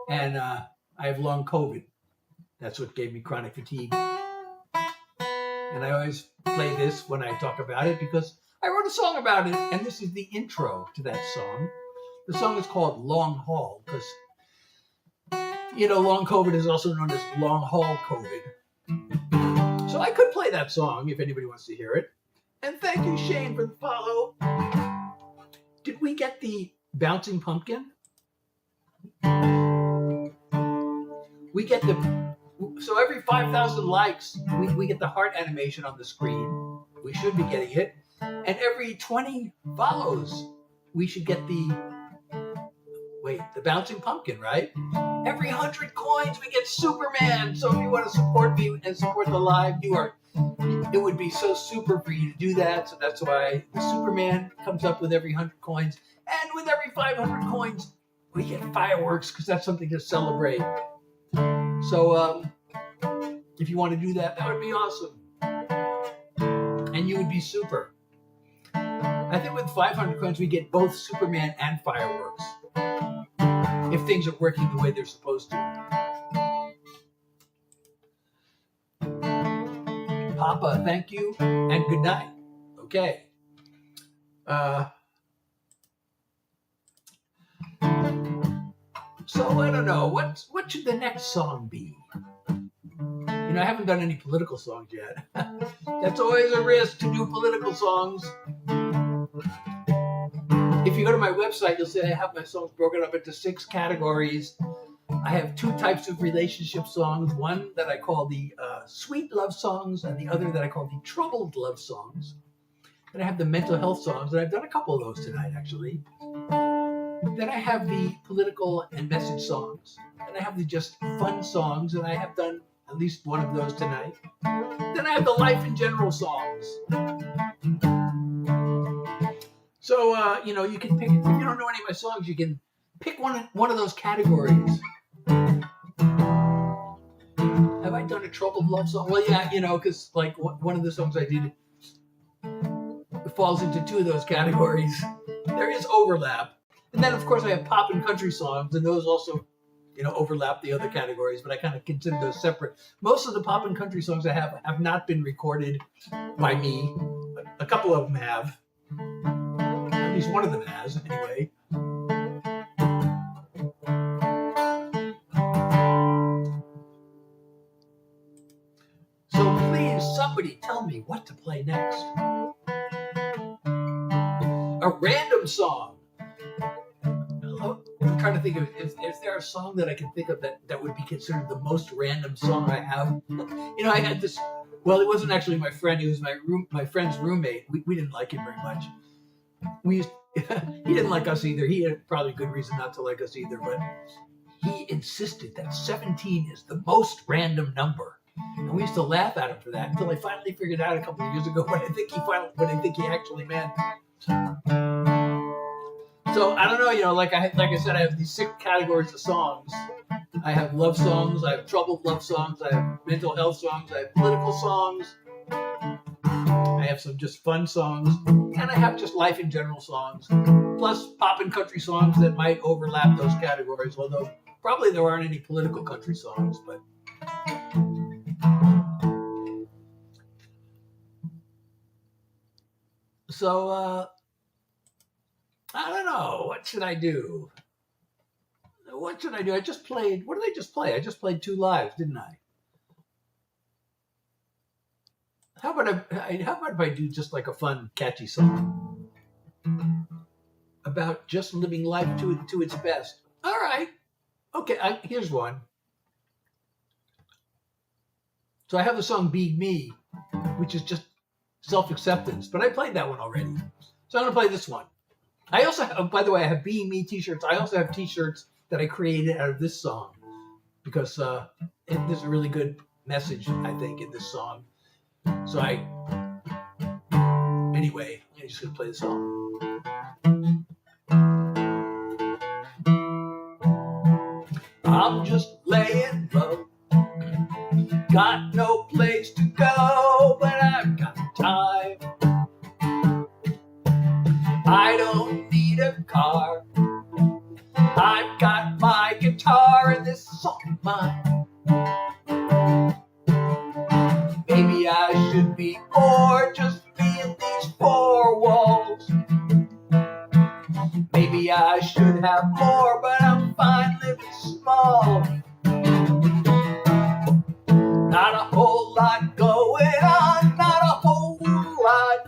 And I have long COVID. That's what gave me chronic fatigue. And I always play this when I talk about it because I wrote a song about it, and this is the intro to that song. The song is called Long Haul because, long COVID is also known as long haul COVID. So I could play that song if anybody wants to hear it. And thank you, Shane, for the follow. Did we get the bouncing pumpkin? We get so every 5,000 likes, we get the heart animation on the screen. We should be getting it. And every 20 follows, we should get the bouncing pumpkin, right? Every 100 coins, we get Superman. So if you want to support me and support the live, it would be so super for you to do that. So that's why the Superman comes up with every 100 coins. And with every 500 coins, we get fireworks because that's something to celebrate. So if you want to do that, that would be awesome. And you would be super. I think with 500 coins, we get both Superman and fireworks. If things are working the way they're supposed to. Papa, thank you, and good night. Okay. So I don't know, what should the next song be? I haven't done any political songs yet. That's always a risk to do political songs. If you go to my website, you'll see I have my songs broken up into 6 categories. I have 2 types of relationship songs. One that I call the sweet love songs, and the other that I call the troubled love songs. Then I have the mental health songs, and I've done a couple of those tonight, actually. Then I have the political and message songs. And I have the just fun songs, and I have done at least one of those tonight. Then I have the life in general songs. So, you can pick, if you don't know any of my songs, you can pick one of those categories. Have I done a troubled love song? Well, yeah, because like one of the songs I did falls into two of those categories. There is overlap. And then, of course, I have pop and country songs, and those also, overlap the other categories, but I kind of consider those separate. Most of the pop and country songs I have not been recorded by me. A couple of them have. At least one of them has, anyway. So please, somebody tell me what to play next. A random song. I'm trying to think of, is there a song that I can think of that would be considered the most random song I have? I had this, well, it wasn't actually my friend, it was my friend's roommate. We didn't like him very much. He didn't like us either. He had probably good reason not to like us either, but he insisted that 17 is the most random number. And we used to laugh at him for that until I finally figured out a couple of years ago what I think he actually meant. So I don't know, like I said, I have these 6 categories of songs. I have love songs, I have troubled love songs, I have mental health songs, I have political songs, I have some just fun songs, and I have just life in general songs, plus pop and country songs that might overlap those categories, although probably there aren't any political country songs, but. So, I don't know. What should I do? What did I just play? I just played 2 lives, didn't I? How about if I do just like a fun, catchy song about just living life to its best? All right. Okay, here's one. So I have the song Be Me, which is just self-acceptance, but I played that one already. So I'm going to play this one. I also have, by the way, I have Being Me t-shirts. I also have t-shirts that I created out of this song because there's a really good message, I think, in this song. So anyway, I'm just going to play the song. I'm just laying low. Got no place to go, but I've got time. I don't need a car. I've got my guitar and this song of mine. Maybe I should be more, just be in these 4 walls. Maybe I should have more, but I'm fine living small. Not a whole lot going on, not a whole lot.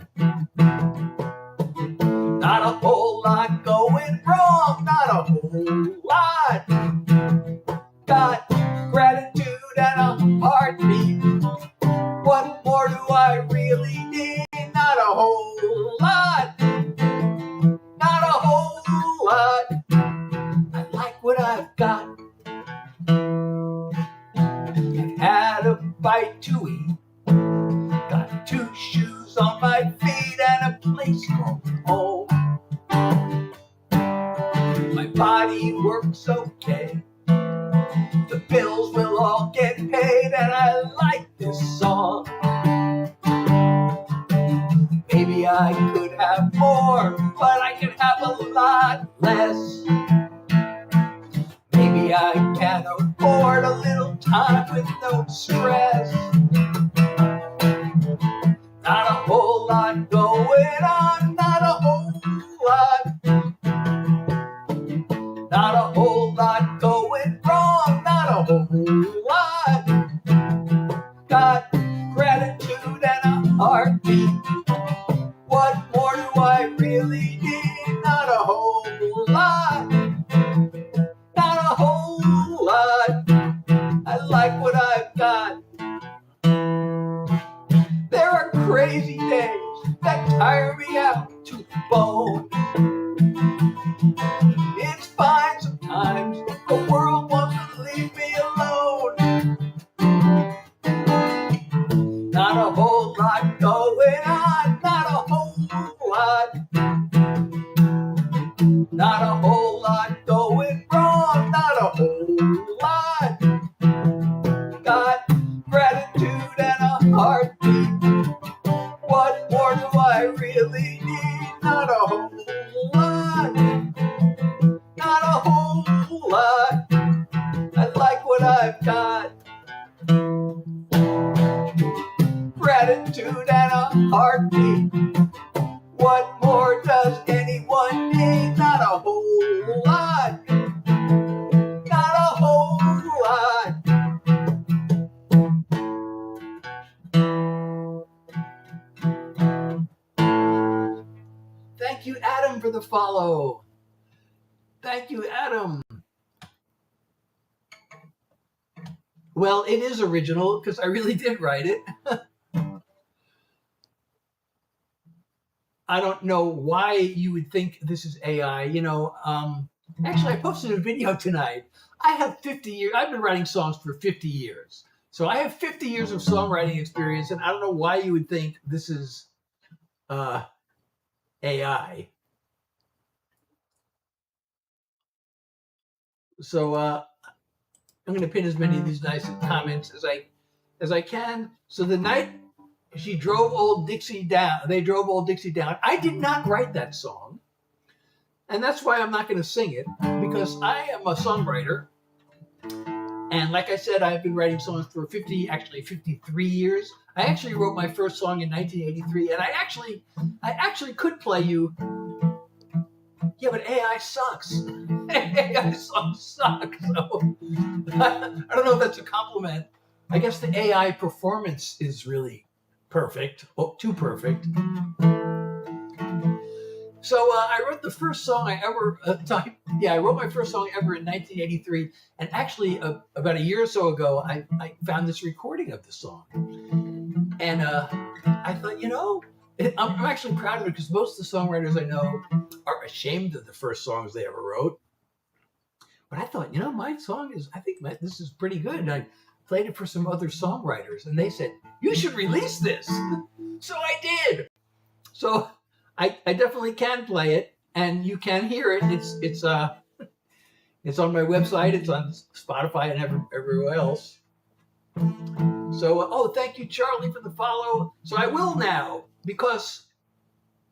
Not a whole lot going wrong, not a whole lot. Got gratitude and a heartbeat. What more do I really need? Not a whole lot. Not a whole lot. I like what I've got. I've had a bite to eat. Got 2 shoes on my feet and a place called home. My body works okay. The bills will all get paid, and I like this song. Maybe I could have more, but I can have a lot less. Maybe I can afford a little time with no stress. Not a whole lot going on, not a whole lot. Not a whole lot going wrong, not a whole lot. Got gratitude and a heartbeat. What more do I really need? Not a whole lot. Not a whole lot. I like what I've got. There are crazy days that tire me out to the bone. It's fine sometimes, the world wants to leave me alone. whole lot going on, not a whole lot. Not a whole lot going wrong, not a whole lot. Got gratitude and a heartbeat. What more do I really need? Not a whole lot. Not a whole lot. I like what I've got. Gratitude and a heartbeat. What more does anyone need? Not a whole lot. Not a whole lot. Thank you, Adam, for the follow. Thank you, Adam. Well, it is original because I really did write it. I don't know why you would think this is AI. Actually, I posted a video tonight. I have 50 years. I've been writing songs for 50 years. So I have 50 years of songwriting experience, and I don't know why you would think this is AI. So I'm going to pin as many of these nice comments as I can. So the night she drove Old Dixie down, they drove Old Dixie down. I did not write that song, and that's why I'm not going to sing it, because I am a songwriter. And like I said, I've been writing songs for 53 years. I actually wrote my first song in 1983, and I actually could play you. Yeah, but AI sucks. AI songs suck. So I don't know if that's a compliment. I guess the AI performance is really perfect. Oh, too perfect. So I wrote the first song I ever I wrote my first song ever in 1983, and actually about a year or so ago, I found this recording of the song, and I thought, I'm actually proud of it, because most of the songwriters I know are ashamed of the first songs they ever wrote. But I thought, my song this is pretty good, and I played it for some other songwriters, and they said, you should release this. So I did. So I definitely can play it, and you can hear it. It's on my website. It's on Spotify and everywhere else. So thank you, Charlie, for the follow. So I will now, because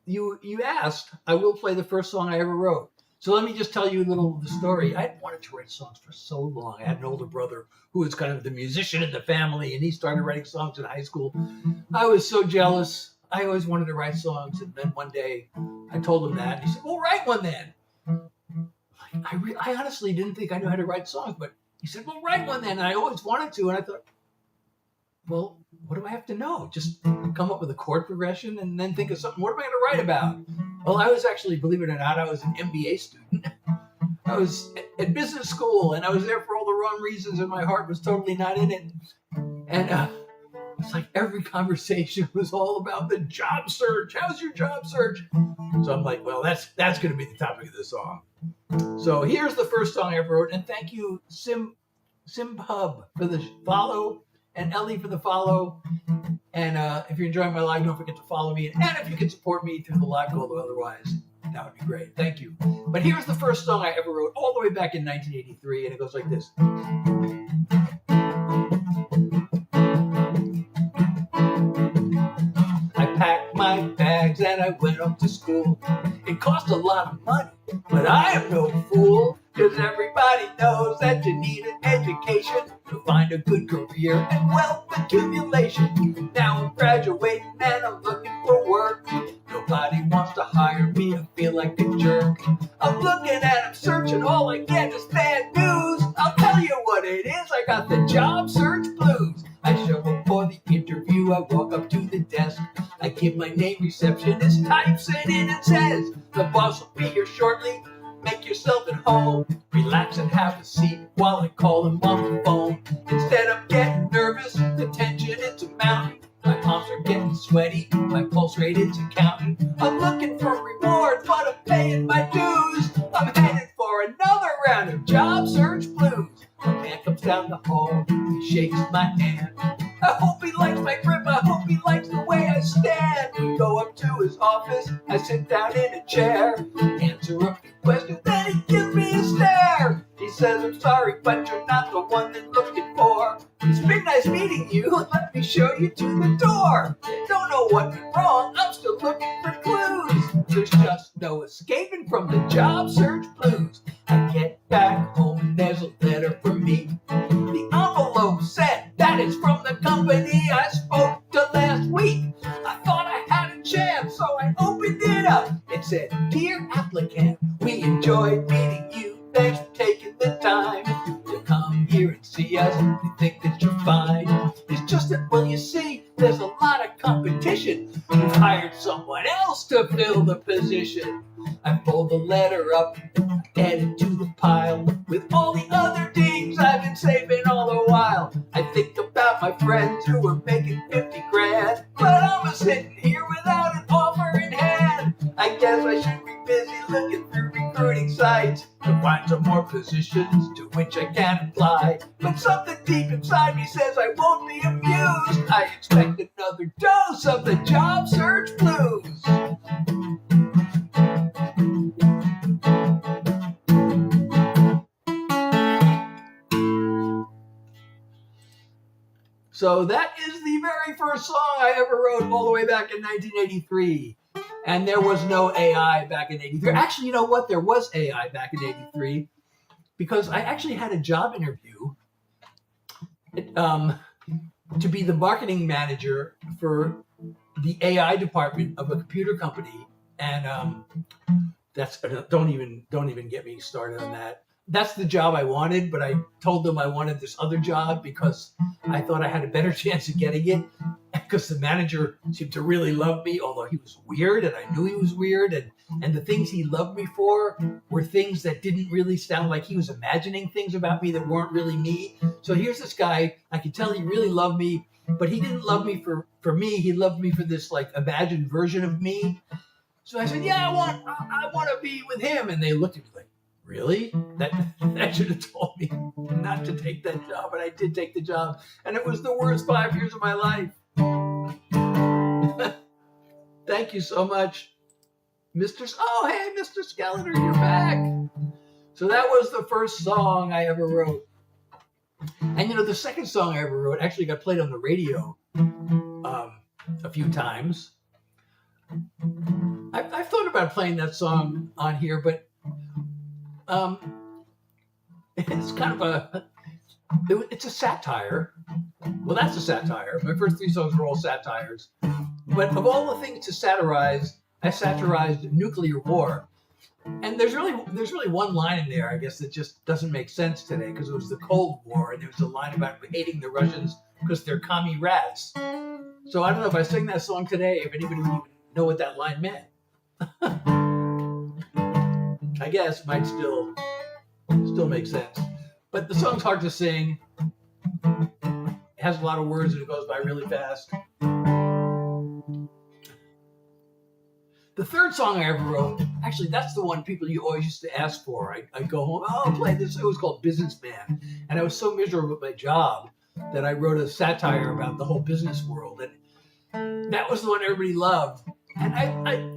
you asked, I will play the first song I ever wrote. So let me just tell you a little of the story. I wanted to write songs for so long. I had an older brother who was kind of the musician in the family, and he started writing songs in high school. I was so jealous. I always wanted to write songs, and then one day I told him that, and he said, well, write one then. I honestly didn't think I knew how to write songs, but he said, well, write one then, and I always wanted to, and I thought, well, what do I have to know? Just come up with a chord progression and then think of something. What am I going to write about? Well, I was actually, believe it or not, I was an MBA student. I was at business school, and I was there for all the wrong reasons, and my heart was totally not in it. And it's like every conversation was all about the job search. How's your job search? So I'm like, well, that's going to be the topic of the song. So here's the first song I ever wrote, and thank you, Simpub, for the follow, and Ellie for the follow. And if you're enjoying my live, don't forget to follow me. And if you can support me through the live call, otherwise, that would be great. Thank you. But here's the first song I ever wrote, all the way back in 1983, and it goes like this. I packed my bags and I went up to school. It cost a lot of money, but I am no fool, because everybody knows that you need an education to find a good career and wealth accumulation. Now I'm graduating and I'm looking for work. Nobody wants to hire me, I feel like a jerk. I'm looking and I'm searching, all I get is bad news. I'll tell you what it is, I got the job search blues. I show up for the interview, I walk up to the desk. I give my name, receptionist types it in and says, the boss will be here shortly. Make yourself at home, relax and have a seat while I call him on the phone. Instead of getting nervous, the tension it's mounting. My palms are getting sweaty, my pulse rate is counting. I'm looking for rewards, but I'm paying my dues. I'm headed for another round of job search blues. A man comes down the hall, he shakes my hand. I hope he likes my grip, I hope he likes the way stand. We go up to his office, I sit down in a chair, answer a few questions, then he gives me a stare. He says, I'm sorry, but you're not the one they're looking for. It's been nice meeting you, let me show you to the door. Don't know what went wrong, I'm still looking for clues. There's just no escaping from the job search blues. I get back home and there's a letter from me. The envelope said that it's from the company I spoke to last week. I thought I had a chance, so I opened it up. It said, Dear applicant, we enjoyed meeting you. Thanks for taking the time to come here and see us. We think that you're fine. It's just that, well, you see, there's a lot of competition. We've hired someone else to fill the position. I pulled the letter up, added to the pile with all the other dings I've been saving all the while. I think about my friends who are making 50 grand, but I'm sitting here without an offer in hand. I guess I should be busy looking through recruiting sites to find some more positions to which I can apply. But something deep inside me says I won't be amused. I expect another dose of the job search blues. So that is the very first song I ever wrote all the way back in 1983. And there was no AI back in 83. Actually, you know what? There was AI back in 83 because I actually had a job interview to be the marketing manager for the AI department of a computer company. And that's don't even get me started on that. That's the job I wanted, but I told them I wanted this other job because I thought I had a better chance of getting it because the manager seemed to really love me, although he was weird and I knew he was weird. And the things he loved me for were things that didn't really sound like he was imagining things about me that weren't really me. So here's this guy, I could tell he really loved me, but he didn't love me for me. He loved me for this like imagined version of me. So I said, yeah, I want to be with him. And they looked at me like, really? That should have told me not to take that job, but I did take the job, and it was the worst 5 years of my life. Thank you so much, Mr. Oh, hey, Mr. Skeletor, you're back. So that was the first song I ever wrote. And you know, the second song I ever wrote actually got played on the radio a few times. I've thought about playing that song on here, but it's kind of it's a satire. Well, that's a satire. My first three songs were all satires. But of all the things to satirize, I satirized nuclear war. And there's really one line in there, I guess, that just doesn't make sense today because it was the Cold War, and there was a line about hating the Russians because they're commie rats. So I don't know if I sing that song today, if anybody would even know what that line meant. I guess might still make sense. But the song's hard to sing. It has a lot of words and it goes by really fast. The third song I ever wrote, actually, that's the one people you always used to ask for. I'd go home, I'll play this. It was called Businessman. And I was so miserable with my job that I wrote a satire about the whole business world. And that was the one everybody loved. And I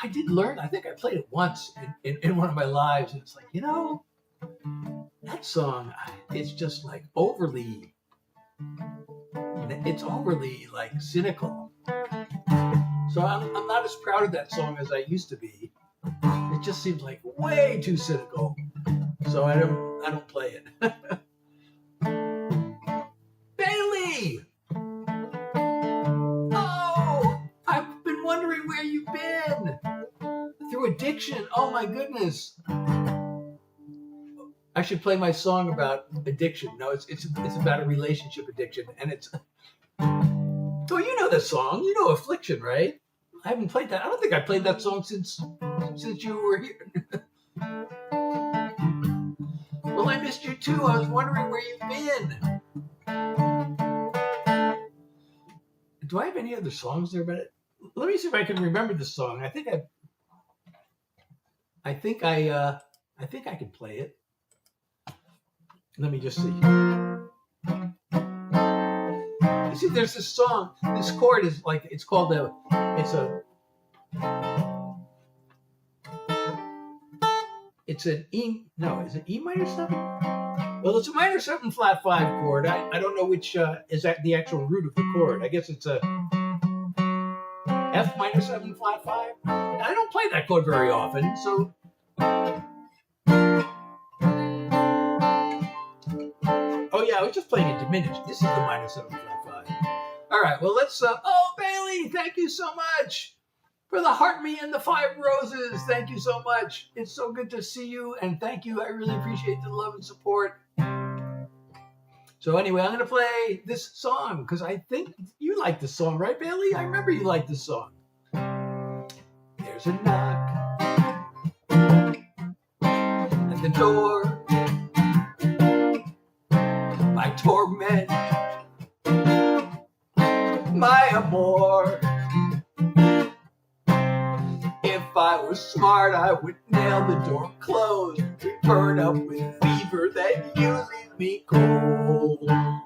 did learn, I think I played it once in one of my lives. And it's like, you know, that song, it's just like overly like cynical. So I'm not as proud of that song as I used to be. It just seems like way too cynical. So I don't play it. Bailey! Oh, I've been wondering where you've been. Through addiction. Oh my goodness. I should play my song about addiction. No, it's about a relationship addiction, and it's. Oh, you know the song. You know Affliction, right? I haven't played that. I don't think I played that song since you were here. Well, I missed you too. I was wondering where you've been. Do I have any other songs there about it? Let me see if I can remember this song. I think I can play it. Let me just see. This Actually, there's this song. This chord is like, it's called it's an E. No, is it E minor 7? Well, it's a minor 7 flat 5 chord. I don't know which is that the actual root of the chord. I guess it's a F minor 7 flat 5. And I don't play that chord very often, so. Oh yeah, I was just playing it diminished. This is the minor 7 flat 5. All right, well let's. Oh, Bailey, thank you so much for the heart me and the 5 roses. Thank you so much. It's so good to see you, and thank you. I really appreciate the love and support. So anyway, I'm going to play this song because I think you like this song, right, Bailey? I remember you liked this song. There's a knock at the door. My torment, my amor. If I were smart, I would nail the door closed. We burn up with fever, then you leave me cold. I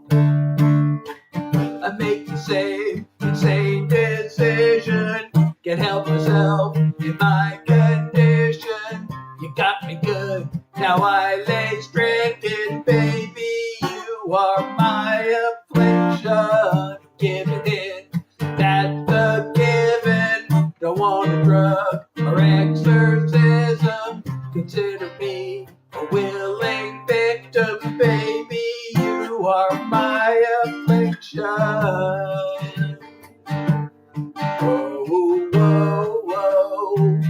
make the same insane decision. Can't help myself in my condition. You got me good, now I lay stricken. Baby, you are my affliction. Give it in, that's the given. Don't want a drug or exorcism. Consider me a willing victim. Baby, you are my affliction. Oh, whoa, whoa.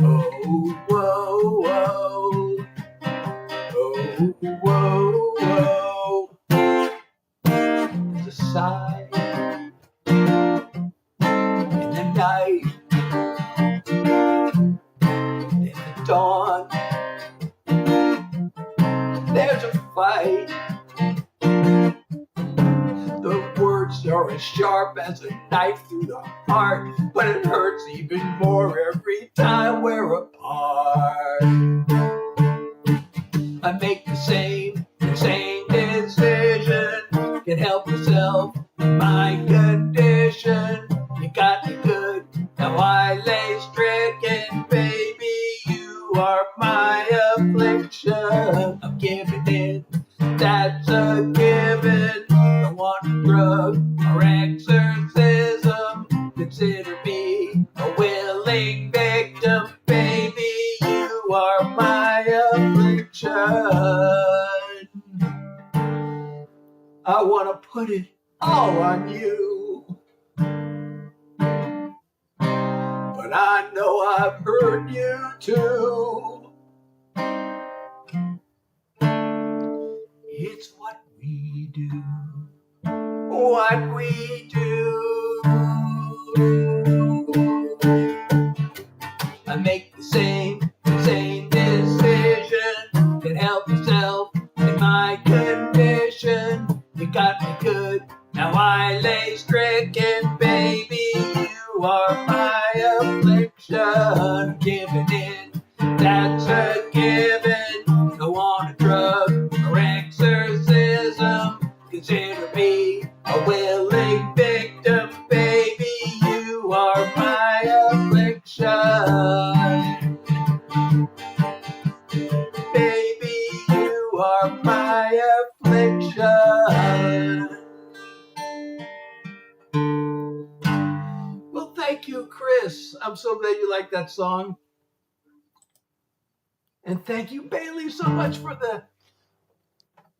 Oh, whoa, whoa. Oh, whoa, whoa. There's a sigh in the night, in the dawn. There's a fight. The words are as sharp as a knife through the heart, but it hurts even more every time we're apart. I make the same insane decision. Can't help myself in my condition. You got me good, now I lay stricken. Baby, you are my affliction. I'm giving in, that's a given. Don't want a drug or exorcism. Consider me a willing victim. Baby, you are my affliction. I want to put it all on you, but I know I've hurt you too. It's what we do, what we do. I make the same decision. Can't help myself in my condition. You got me good, now I lay stricken. Baby, you are my affliction. Giving in, that's a given. Don't want a drug or exorcism. Consider me a willing victim. Baby, you are my affliction. Baby, you are my affliction. Well, thank you, Chris. I'm so glad you like that song. And thank you, Bailey, so much for the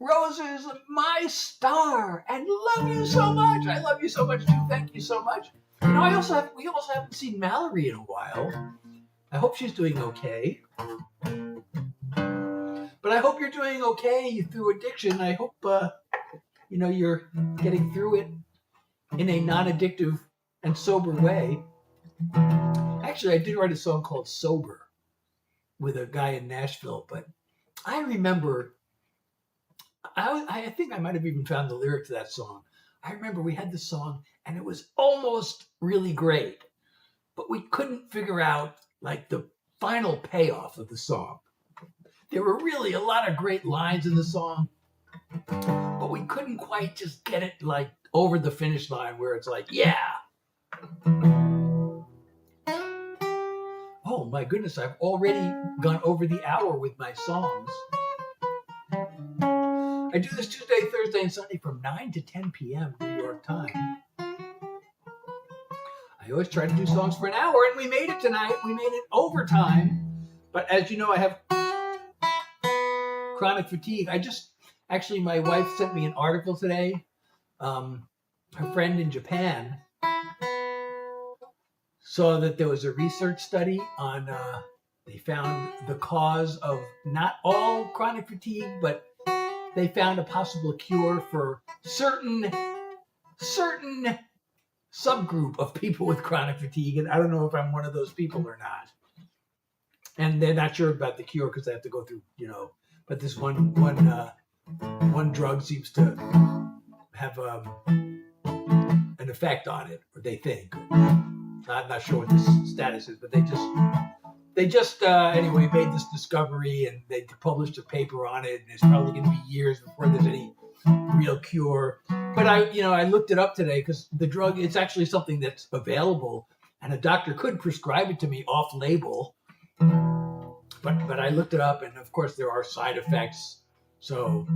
roses, my star. And love you so much. I love you so much, too. Thank you so much. You know, we also haven't seen Mallory in a while. I hope she's doing okay. But I hope you're doing okay through addiction. I hope, you're getting through it in a non-addictive and sober way. Actually, I did write a song called Sober with a guy in Nashville, but I remember, I think I might have even found the lyric to that song. I remember we had the song and it was almost really great, but we couldn't figure out like the final payoff of the song. There were really a lot of great lines in the song, but we couldn't quite just get it like over the finish line where it's like, yeah. Oh my goodness, I've already gone over the hour with my songs. I do this Tuesday, Thursday, and Sunday from 9 to 10 p.m. New York time. I always try to do songs for an hour, and we made it tonight. We made it overtime. But as you know, I have chronic fatigue. Actually, my wife sent me an article today. Her friend in Japan saw that there was a research study on, they found the cause of not all chronic fatigue, but they found a possible cure for certain subgroup of people with chronic fatigue. And I don't know if I'm one of those people or not. And they're not sure about the cure because they have to go through, but this one drug seems to have an effect on it, or they think. I'm not sure what this status is, but they just anyway made this discovery, and they published a paper on it, and it's probably going to be years before there's any real cure. But I looked it up today because the drug, it's actually something that's available, and a doctor could prescribe it to me off-label. But I looked it up, and of course there are side effects. So,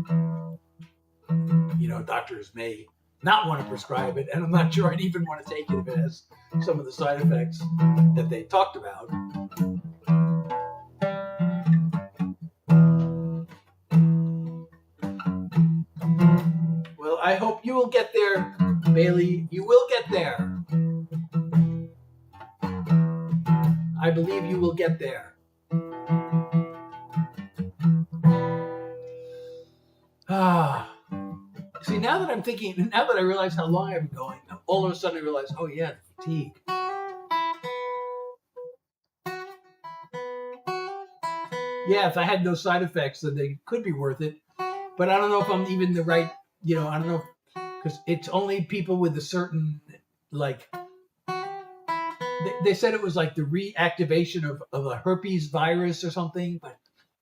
doctors may not want to prescribe it, and I'm not sure I'd even want to take it if it has some of the side effects that they talked about. Well, I hope you will get there, Bailey. You will get there. I believe you will get there. See, now that I realize how long I've been going, all of a sudden I realize, oh yeah, the fatigue. Yeah, if I had no side effects, then they could be worth it. But I don't know if I'm even the right, I don't know, because it's only people with a certain, they said it was like the reactivation of a herpes virus or something. But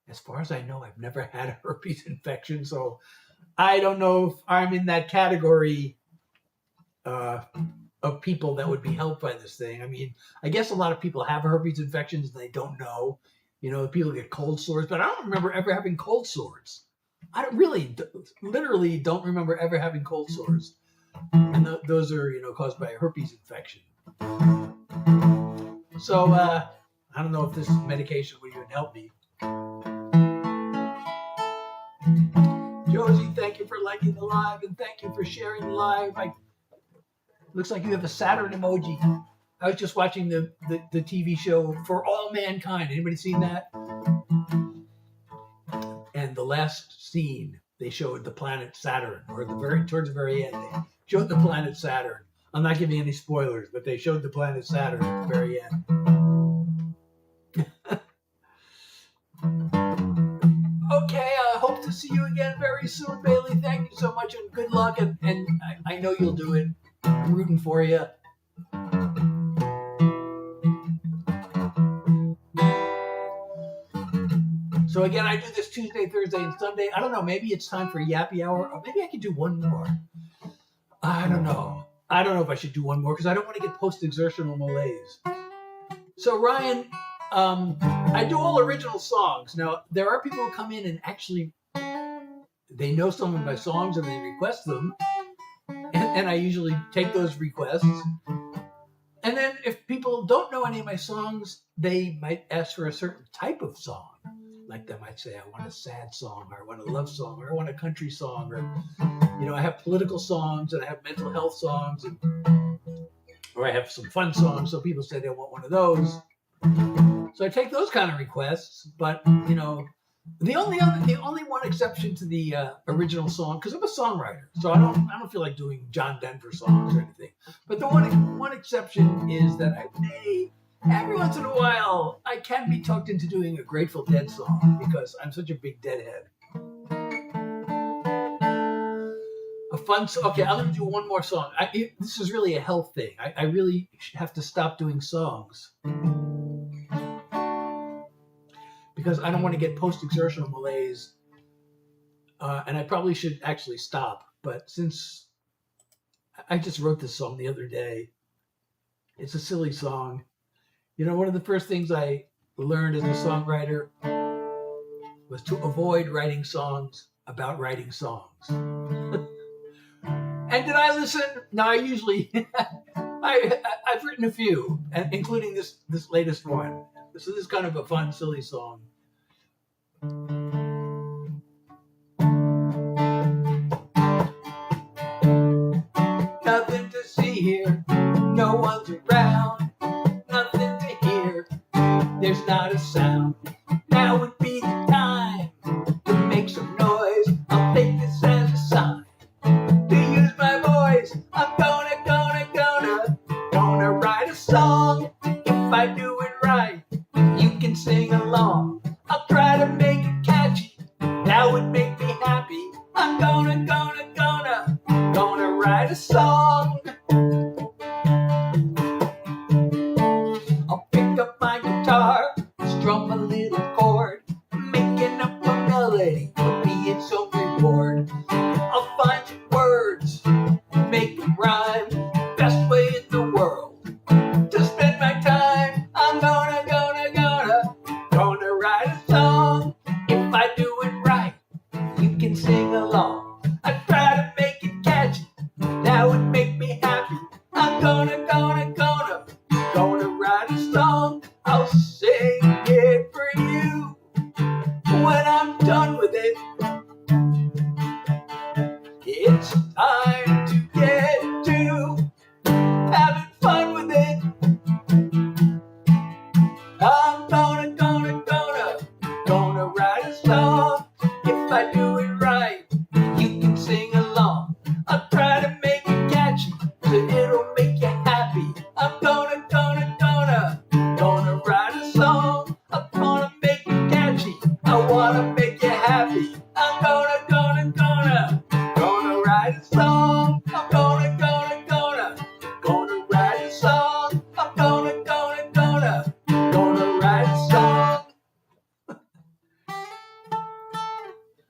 as far as I know, I've never had a herpes infection, so I don't know if I'm in that category of people that would be helped by this thing. I mean, I guess a lot of people have herpes infections and they don't know. People get cold sores, but I don't remember ever having cold sores. I literally don't remember ever having cold sores. And those are, caused by a herpes infection. So I don't know if this medication would even help me. Josie, thank you for liking the live, and thank you for sharing the live. Looks like you have a Saturn emoji. I was just watching the TV show For All Mankind. Anybody seen that? And the last scene, they showed the planet Saturn, or towards the very end, they showed the planet Saturn. I'm not giving any spoilers, but they showed the planet Saturn at the very end. Okay, I hope to see you again very soon, Bailey. Thank you so much, and good luck. And I know you'll do it. I'm rooting for you. So again, I do this Tuesday, Thursday, and Sunday. I don't know. Maybe it's time for a yappy hour, or maybe I could do one more. I don't know. I don't know if I should do one more because I don't want to get post-exertional malaise. So Ryan, I do all original songs. Now, there are people who come in and actually, they know some of my songs and they request them. And I usually take those requests. And then if people don't know any of my songs, they might ask for a certain type of song. Like they might say, I want a sad song, or I want a love song, or I want a country song, or, I have political songs, and I have mental health songs, or I have some fun songs. So people say they want one of those. So I take those kind of requests, but the only one exception to the original song, because I'm a songwriter, so I don't feel like doing John Denver songs or anything. But the one exception is that I may, every once in a while, I can be talked into doing a Grateful Dead song because I'm such a big Deadhead. Okay, I'm going to do one more song. This is really a health thing. I really have to stop doing songs because I don't want to get post-exertional malaise. And I probably should actually stop. But since I just wrote this song the other day. It's a silly song. You know, one of the first things I learned as a songwriter was to avoid writing songs about writing songs. And did I listen? No, I usually, I've written a few, including this latest one. So this is kind of a fun, silly song. Nothing to see here, no one's around, nothing to hear, there's not a sound. Now would be the time to make some noise. I'll take this as a sign to use my voice. I'm gonna write a song. If I do it right, you can sing along. I'll try to make it catchy, that would make me happy. I'm gonna write a song. I'll pick up my guitar, strum a little chord, making up a melody for being so reward. I'll find some words, make them rhyme, best way in the world to spend my time. I'm gonna write a song. If I do it right, you can sing along. I try to make it catchy, that would make me happy. I'm gonna write a song. I'll sing it for you when I'm done with it. It's time to get to having fun with it. I'm gonna write a song. If I do it right, you can sing along. I'll try to make it catchy, so it'll make you happy. I'm gonna write a song. I'm gonna make it catchy. I wanna make you happy. I'm gonna write a song. I'm gonna write a song. I'm gonna write a song.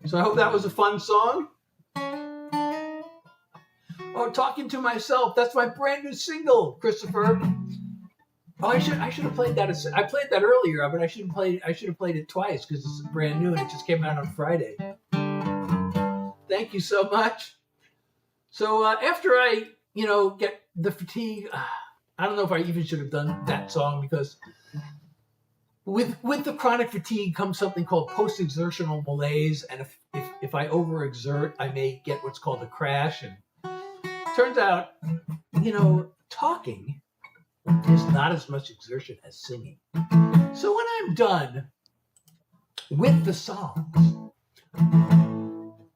So I hope that was a fun song. Oh, Talking to Myself. That's my brand new single, Christopher. Oh, I should have played that. I played that earlier, but I should have played it twice because it's brand new and it just came out on Friday. Thank you so much. So after I, get the fatigue, I don't know if I even should have done that song because with the chronic fatigue comes something called post-exertional malaise, and if I overexert, I may get what's called a crash. And turns out, talking is not as much exertion as singing. So when I'm done with the songs,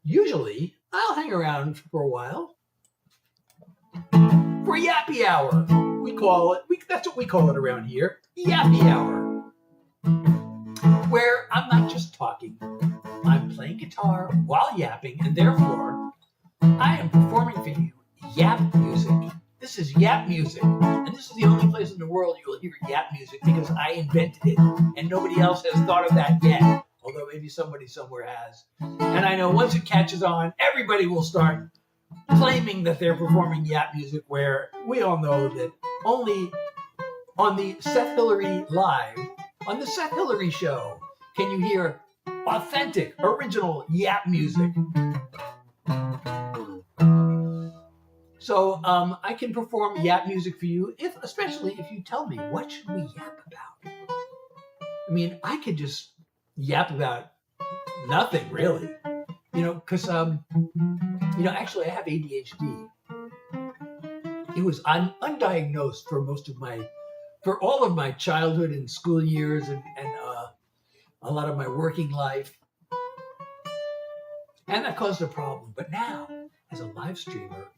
usually I'll hang around for a while for yappy hour. We call it, that's what we call it around here, yappy hour, where I'm not just talking, I'm playing guitar while yapping, and therefore I am performing for you yap music. This is yap music, and this is the only place in the world you'll hear yap music because I invented it, and nobody else has thought of that yet, although maybe somebody somewhere has. And I know once it catches on, everybody will start claiming that they're performing yap music, where we all know that only on the Seth Hillary Live, on the Seth Hillary Show, can you hear authentic, original yap music. So I can perform yap music for you, especially if you tell me, what should we yap about? I mean, I could just yap about nothing, really. Because, actually I have ADHD. It was undiagnosed for all of my childhood and school years and a lot of my working life. And that caused a problem. But now, as a live streamer,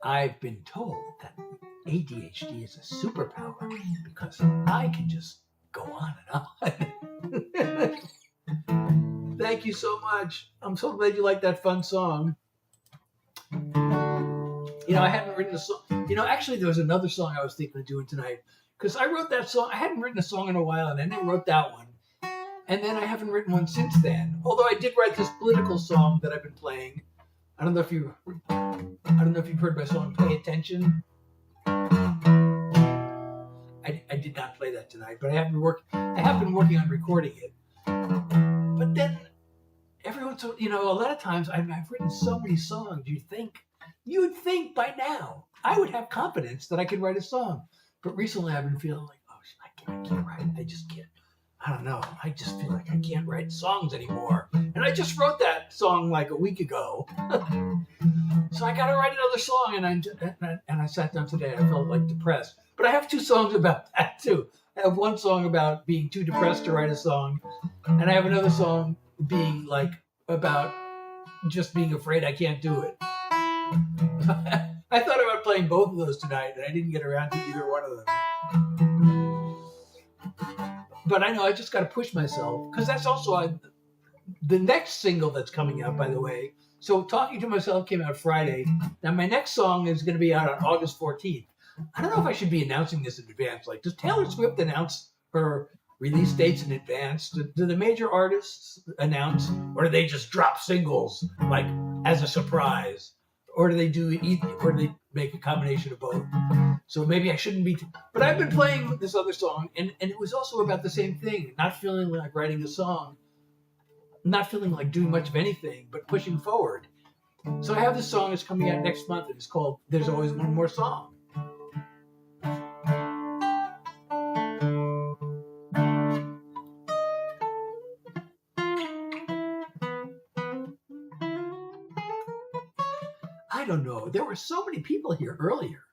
I've been told that ADHD is a superpower because I can just go on and on. Thank you so much. I'm so glad you like that fun song. I hadn't written a song. Actually, there was another song I was thinking of doing tonight because I wrote that song. I hadn't written a song in a while, and then I wrote that one. And then I haven't written one since then. Although I did write this political song that I've been playing. I don't know if you've heard my song "Pay Attention." I did not play that tonight, but I have been working on recording it. But then every once in a lot of times I've written so many songs. You'd think by now I would have confidence that I could write a song. But recently I've been feeling like, oh, I can't write. I just can't. I don't know. I just feel like I can't write songs anymore. And I just wrote that song like a week ago. So I got to write another song. And I sat down today. I felt like depressed. But I have 2 songs about that too. I have one song about being too depressed to write a song. And I have another song being like about just being afraid I can't do it. I thought about playing both of those tonight, and I didn't get around to either one of them. But I know I just got to push myself, because that's also the next single that's coming out, by the way. So Talking to Myself came out Friday. Now my next song is going to be out on August 14th. I don't know if I should be announcing this in advance. Like, does Taylor Swift announce her release dates in advance? Do the major artists announce, or do they just drop singles like as a surprise? Or do they make a combination of both? So maybe I shouldn't be. But I've been playing this other song, and it was also about the same thing. Not feeling like writing a song, not feeling like doing much of anything, but pushing forward. So I have this song that's coming out next month, and it's called "There's Always One More Song." I don't know. There were so many people here earlier.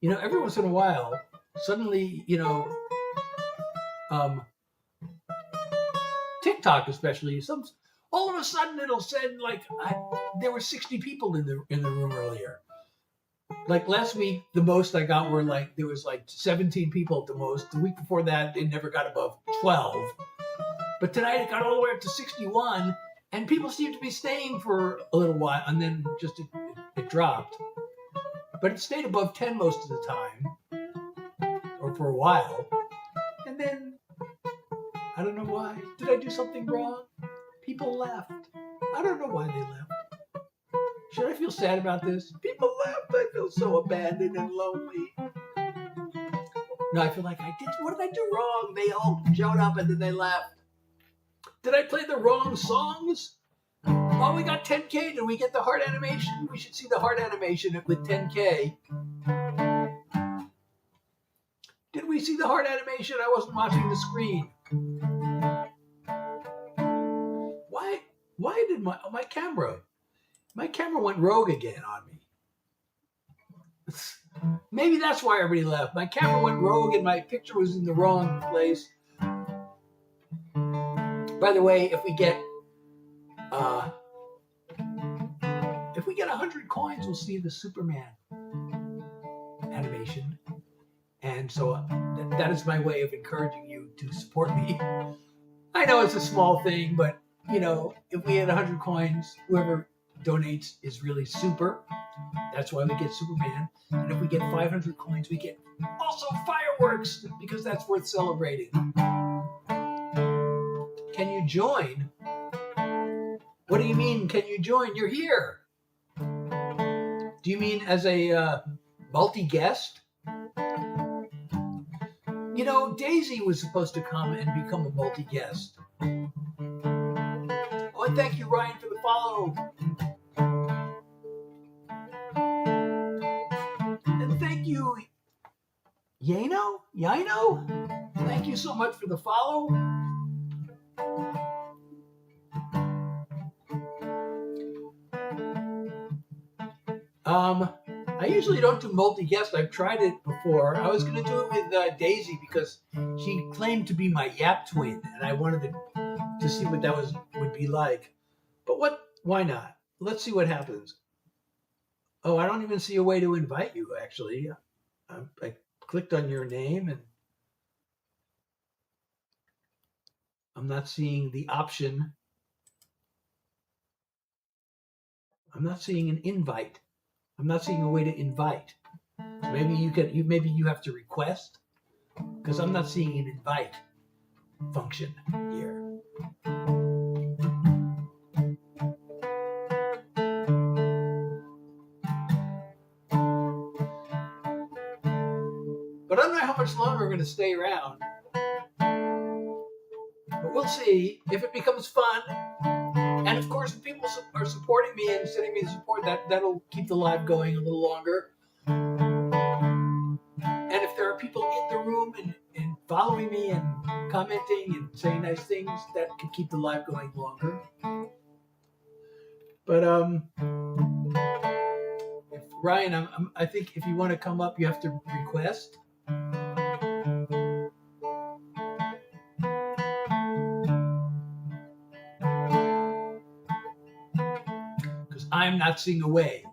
Every once in a while, suddenly, TikTok especially, all of a sudden it'll send like there were 60 people in the room earlier. Like last week, the most I got were there was 17 people at the most. The week before that, it never got above 12. But tonight it got all the way up to 61. And people seem to be staying for a little while, and then just it dropped. But it stayed above 10 most of the time, or for a while. And then, I don't know why. Did I do something wrong? People left. I don't know why they left. Should I feel sad about this? People left. I feel so abandoned and lonely. No, I feel like what did I do wrong? They all showed up and then they left. Did I play the wrong songs? Oh, we got 10K. Did we get the heart animation? We should see the heart animation with 10K. Did we see the heart animation? I wasn't watching the screen. Why did my camera went rogue again on me? Maybe that's why everybody left. My camera went rogue and my picture was in the wrong place. By the way, if we get 100 coins, we'll see the Superman animation. And so that is my way of encouraging you to support me. I know it's a small thing, but if we had 100 coins, whoever donates is really super. That's why we get Superman. And if we get 500 coins, we get also fireworks, because that's worth celebrating. Can you join? What do you mean, can you join? You're here. Do you mean as a multi-guest? Daisy was supposed to come and become a multi-guest. Oh, and thank you, Ryan, for the follow. And thank you, Yano? Thank you so much for the follow. I usually don't do multi-guest. I've tried it before. I was going to do it with Daisy because she claimed to be my yap twin, and I wanted to see what that would be like. But why not? Let's see what happens. Oh, I don't even see a way to invite you, actually. I clicked on your name, and I'm not seeing the option. I'm not seeing an invite. I'm not seeing a way to invite. So maybe you have to request, because I'm not seeing an invite function here. know how much longer we're going to stay around. But we'll see if it becomes fun. And of course, if people are supporting me and sending me the support, that'll keep the live going a little longer. And if there are people in the room and following me and commenting and saying nice things, that could keep the live going longer. But if Ryan, I think if you want to come up, you have to request. Because I'm not seeing a way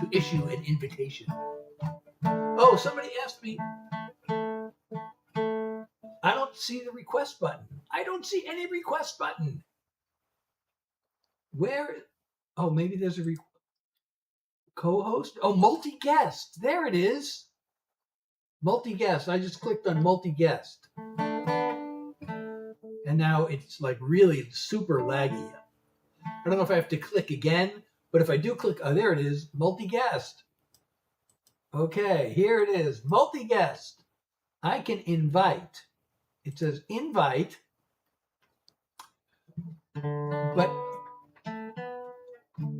to issue an invitation. Oh, somebody asked me. I don't see the request button. I don't see any request button. Where? Oh, maybe there's a co-host. Oh, multi-guest. There it is. Multi-guest. I just clicked on multi-guest. And now it's like really super laggy. I don't know if I have to click again, but if I do click, oh, there it is. Multi-guest. Okay, here it is. Multi-guest. I can invite. It says invite, but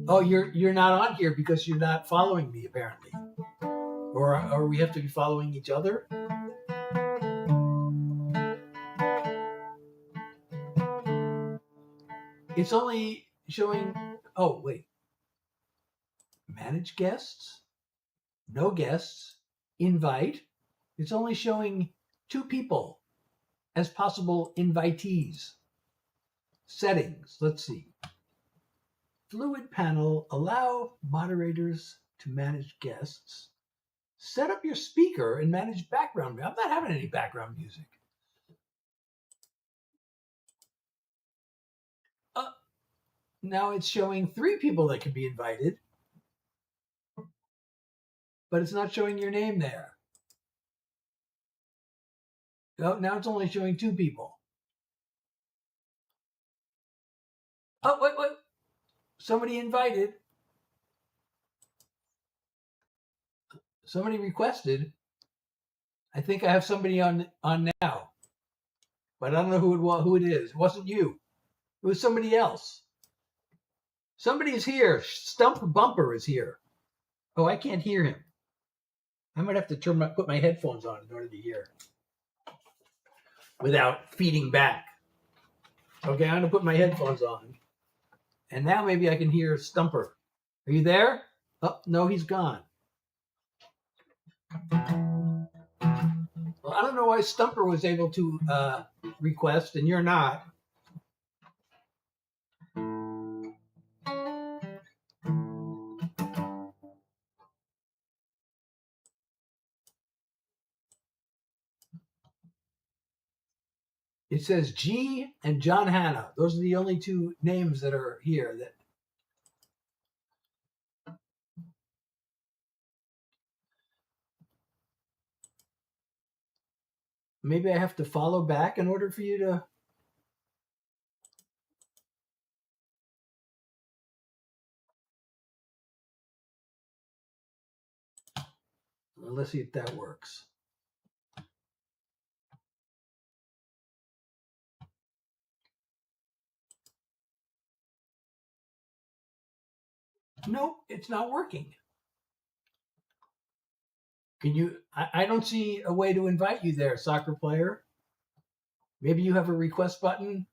oh, you're not on here because you're not following me apparently, or we have to be following each other. It's only showing. Oh wait, manage guests, no guests, invite. It's only showing 2 people as possible invitees. Settings, let's see. Fluid panel, allow moderators to manage guests. Set up your speaker and manage background music. I'm not having any background music. Now it's showing 3 people that can be invited, but it's not showing your name there. Oh, now it's only showing 2 people. Oh, wait. Somebody invited. Somebody requested. I think I have somebody on now, but I don't know who it is. It wasn't you. It was somebody else. Somebody is here. Stump Bumper is here. Oh, I can't hear him. I might have to put my headphones on in order to hear without feeding back. Okay, I'm gonna put my headphones on, and now maybe I can hear Stumper. Are you there? Oh no, he's gone. Well, I don't know why Stumper was able to request and you're not. It says G and John Hanna. Those are the only 2 names that are here. That maybe I have to follow back in order for you to. Well, let's see if that works. Nope, it's not working. Can you? I don't see a way to invite you there, soccer player. Maybe you have a request button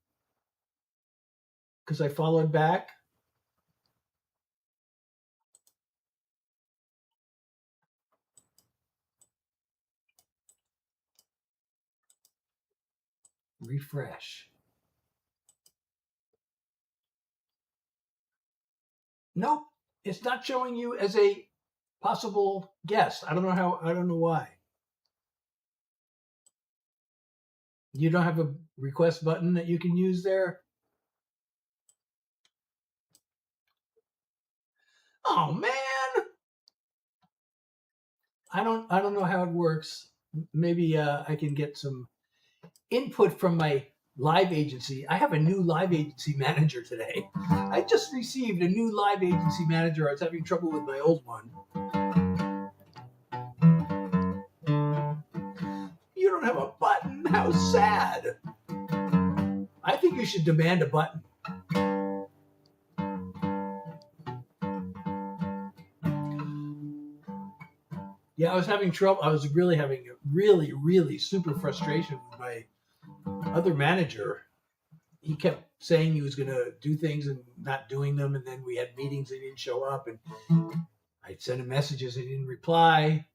because I followed back. Refresh. Nope, it's not showing you as a possible guest. I don't know why. You don't have a request button that you can use there? Oh man. I don't know how it works. Maybe I can get some input from my live agency. I have a new live agency manager today. I just received a new live agency manager. I was having trouble with my old one. How sad. I think you should demand a button. Yeah, I was having trouble. I was really having really super frustration with my other manager. He kept saying he was going to do things and not doing them. And then we had meetings and he didn't show up. And I'd send him messages and he didn't reply.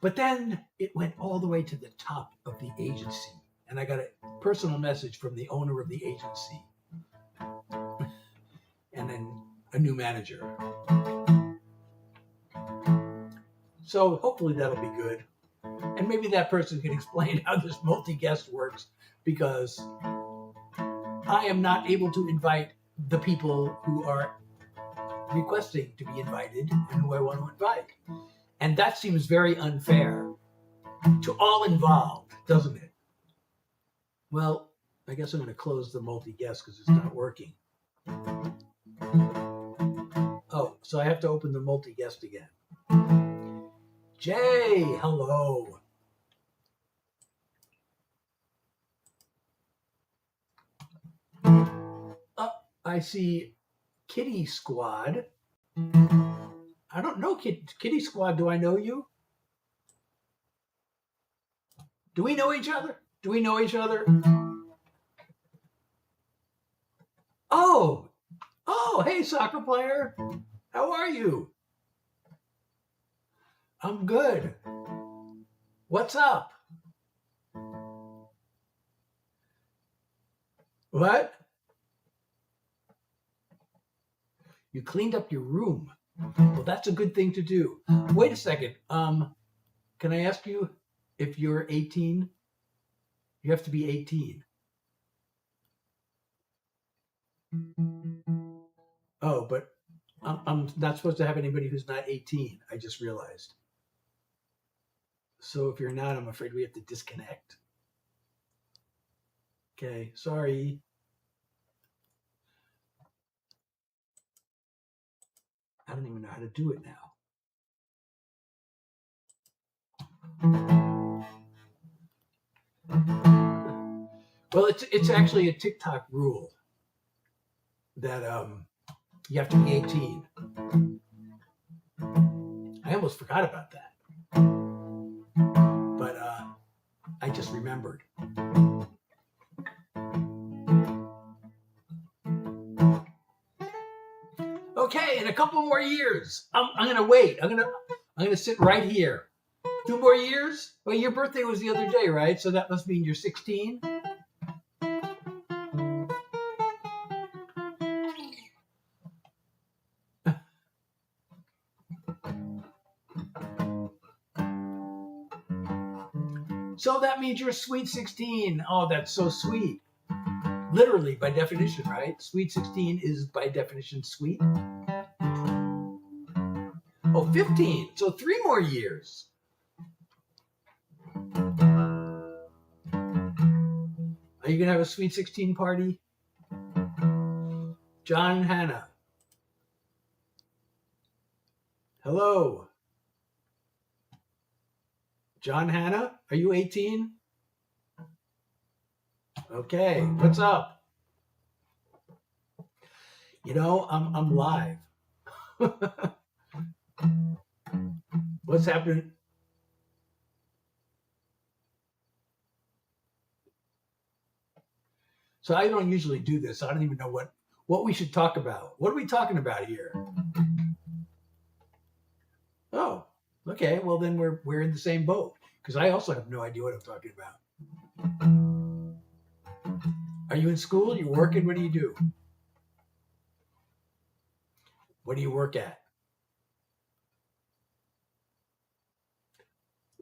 But then it went all the way to the top of the agency. And I got a personal message from the owner of the agency. And then a new manager. So hopefully that'll be good. And maybe that person can explain how this multi-guest works, because I am not able to invite the people who are requesting to be invited and who I want to invite. And that seems very unfair to all involved, doesn't it? Well, I guess I'm going to close the multi-guest because it's not working. Oh, so I have to open the multi-guest again. Jay, hello. Oh, I see Kitty Squad. I don't know Kitty Squad. Do I know you? Do we know each other? Do we know each other? Oh, hey, soccer player. How are you? I'm good. What's up? What? You cleaned up your room. Well, that's a good thing to do. Wait a second. Can I ask you if you're 18? You have to be 18. Oh, but I'm not supposed to have anybody who's not 18. I just realized. So if you're not, I'm afraid we have to disconnect. Okay, sorry. I don't even know how to do it now. Well, it's actually a TikTok rule that you have to be 18. I almost forgot about that, but I just remembered. Okay, in a couple more years, I'm gonna wait. I'm gonna sit right here. 2 more years? Well, your birthday was the other day, right? So that must mean you're 16. So that means you're sweet 16. Oh, that's so sweet. Literally, by definition, right? Sweet 16 is by definition sweet. Oh, 15. So 3 more years. Are you going to have a sweet 16 party? John and Hannah. Hello. John Hannah, are you 18? Okay, what's up? You know, I'm live. What's happening? So I don't usually do this. I don't even know what we should talk about. What are we talking about here? Oh, okay. Well, then we're in the same boat, because I also have no idea what I'm talking about. Are you in school? You working? What do you do? What do you work at?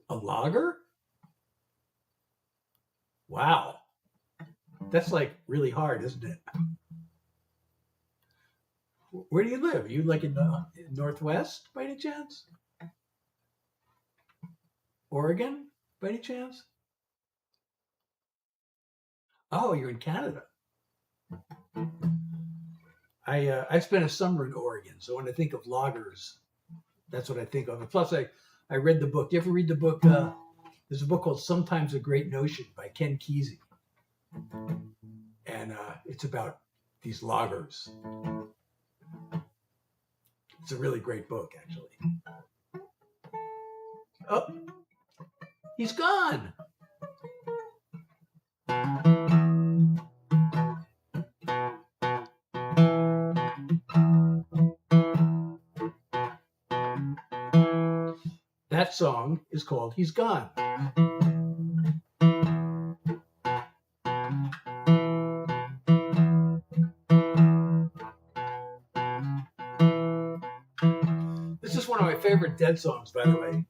A logger? Wow. That's like really hard, isn't it? Where do you live? Are you like in the Northwest by any chance? Oregon by any chance? Oh, you're in Canada. I spent a summer in Oregon, so when I think of loggers, that's what I think of. And plus, I read the book. Do you ever read the book There's a book called Sometimes a Great Notion by Ken Kesey. And it's about these loggers. It's a really great book, actually. Oh, he's gone. That song is called He's Gone. This is one of my favorite Dead songs, by the way.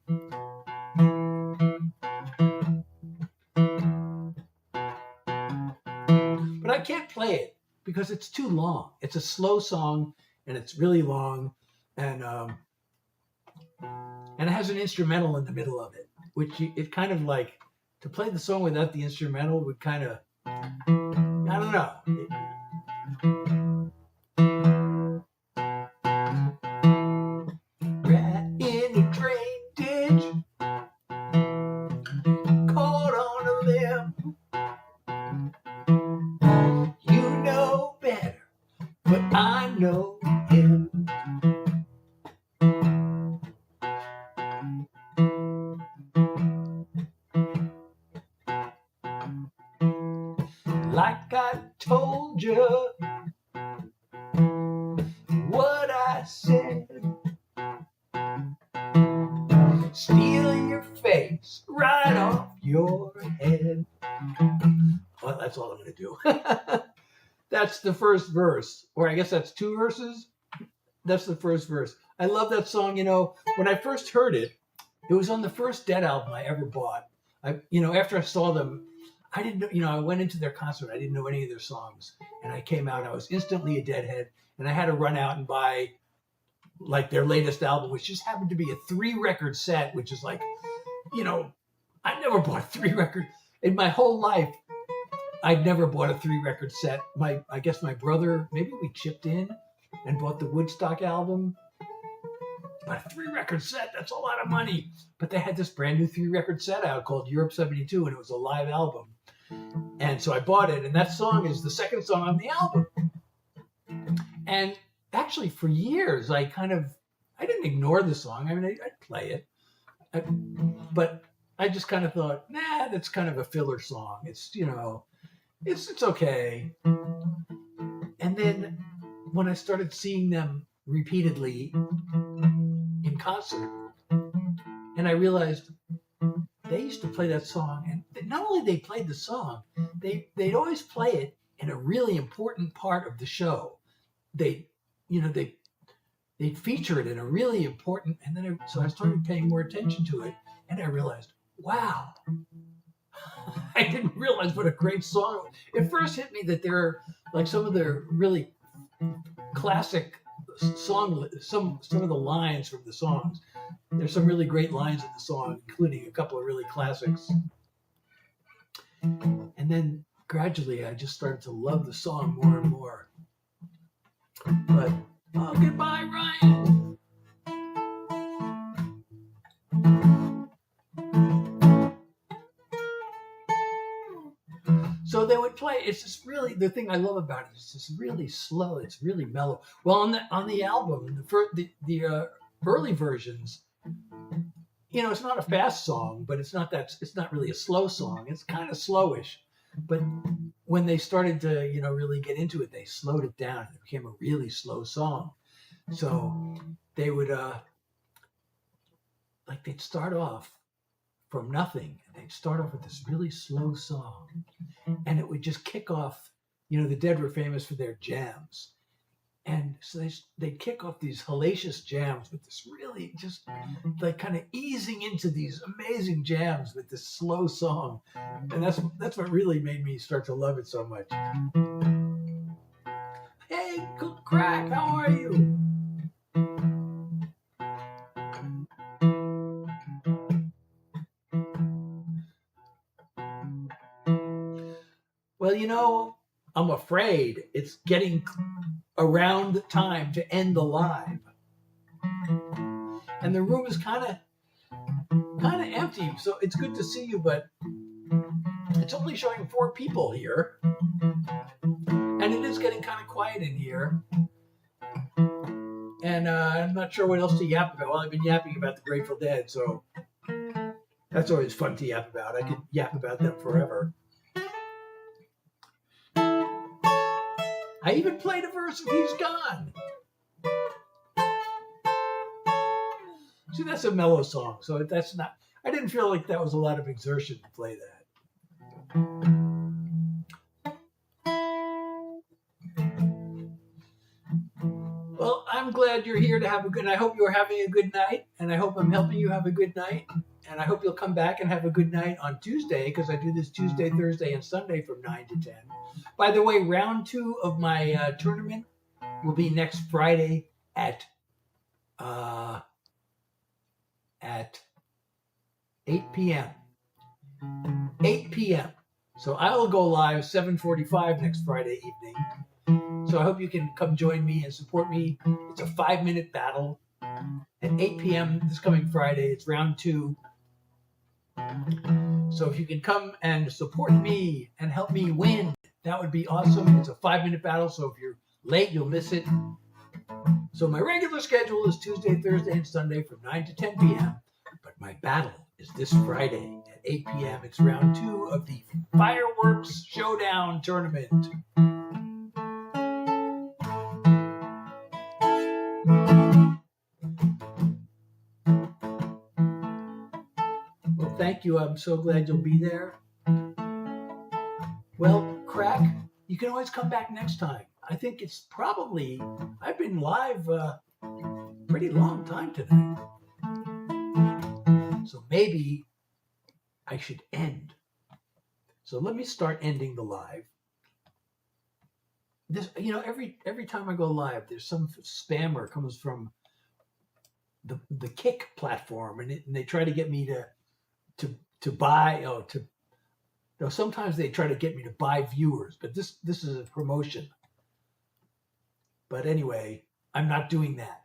But I can't play it because it's too long. It's a slow song, and it's really long, and it has an instrumental in the middle of it, which it kind of like, to play the song without the instrumental would kind of, I don't know. Rat in a drain ditch, caught on a limb. You know better, but I know him. Like I told you what I said, steal your face right off your head. Well, that's all I'm going to do. That's the first verse, or I guess that's two verses. That's the first verse. I love that song. You know, when I first heard it, it was on the first Dead album I ever bought. After I saw them, I didn't know, I went into their concert. I didn't know any of their songs. And I came out, I was instantly a Deadhead. And I had to run out and buy like their latest album, which just happened to be a 3-record set, which is like, I never bought a 3-record in my whole life. I'd never bought a 3-record set. I guess my brother, maybe we chipped in and bought the Woodstock album. But a 3-record set, that's a lot of money. But they had this brand new 3-record set out called Europe 72, and it was a live album. And so I bought it, and that song is the second song on the album. And actually, for years, I didn't ignore the song. I mean, I'd play it. But I just kind of thought, nah, that's kind of a filler song. It's, it's okay. And then when I started seeing them repeatedly in concert, and I realized they used to play that song, and not only they played the song, they'd always play it in a really important part of the show. They'd feature it in a really important, and then so I started paying more attention to it, and I realized, wow, I didn't realize what a great song. It first hit me that there are like some of the really classic song, some of the lines from the songs. There's some really great lines in the song, including a couple of really classics. And then gradually I just started to love the song more and more. But, goodbye, Ryan. So they would play. It's just really, the thing I love about it is just really slow. It's really mellow. Well, on the album, the early versions, it's not a fast song, but it's not really a slow song. It's kind of slowish. But when they started to, really get into it, they slowed it down. It became a really slow song. So they would, they'd start off from nothing. They'd start off with this really slow song, and it would just kick off. The Dead were famous for their jams, and so they'd kick off these hellacious jams with this really just like kind of easing into these amazing jams with this slow song, and that's what really made me start to love it so much. Hey, Crack, how are you? Well, I'm afraid it's getting around time to end the live. And the room is kind kind of empty. So it's good to see you, but it's only showing 4 people here. And it is getting kind of quiet in here. And I'm not sure what else to yap about. Well, I've been yapping about the Grateful Dead, so that's always fun to yap about. I could yap about them forever. I even played a verse of He's Gone. See, that's a mellow song, so that's not, I didn't feel like that was a lot of exertion to play that. Well, I'm glad you're here to have a good, I hope you're having a good night, and I hope I'm helping you have a good night, and I hope you'll come back and have a good night on Tuesday, because I do this Tuesday, Thursday, and Sunday from 9 to 10. By the way, round 2 of my tournament will be next Friday at 8 p.m. 8 p.m. So I will go live 7:45 next Friday evening. So I hope you can come join me and support me. It's a 5-minute battle at 8 p.m. this coming Friday. It's round 2. So if you can come and support me and help me win, that would be awesome. It's a 5-minute battle, so if you're late, you'll miss it. So my regular schedule is Tuesday, Thursday, and Sunday from 9 to 10 p.m. But my battle is this Friday at 8 p.m. It's round 2 of the Fireworks Showdown Tournament. Well, thank you. I'm so glad you'll be there. Well, Crack, you can always come back next time. I think it's probably, I've been live pretty long time tonight. So maybe I should end. So let me start ending the live. This, every time I go live, there's some spammer comes from the Kick platform, and they try to get me to buy. Sometimes they try to get me to buy viewers, but this is a promotion. But anyway, I'm not doing that.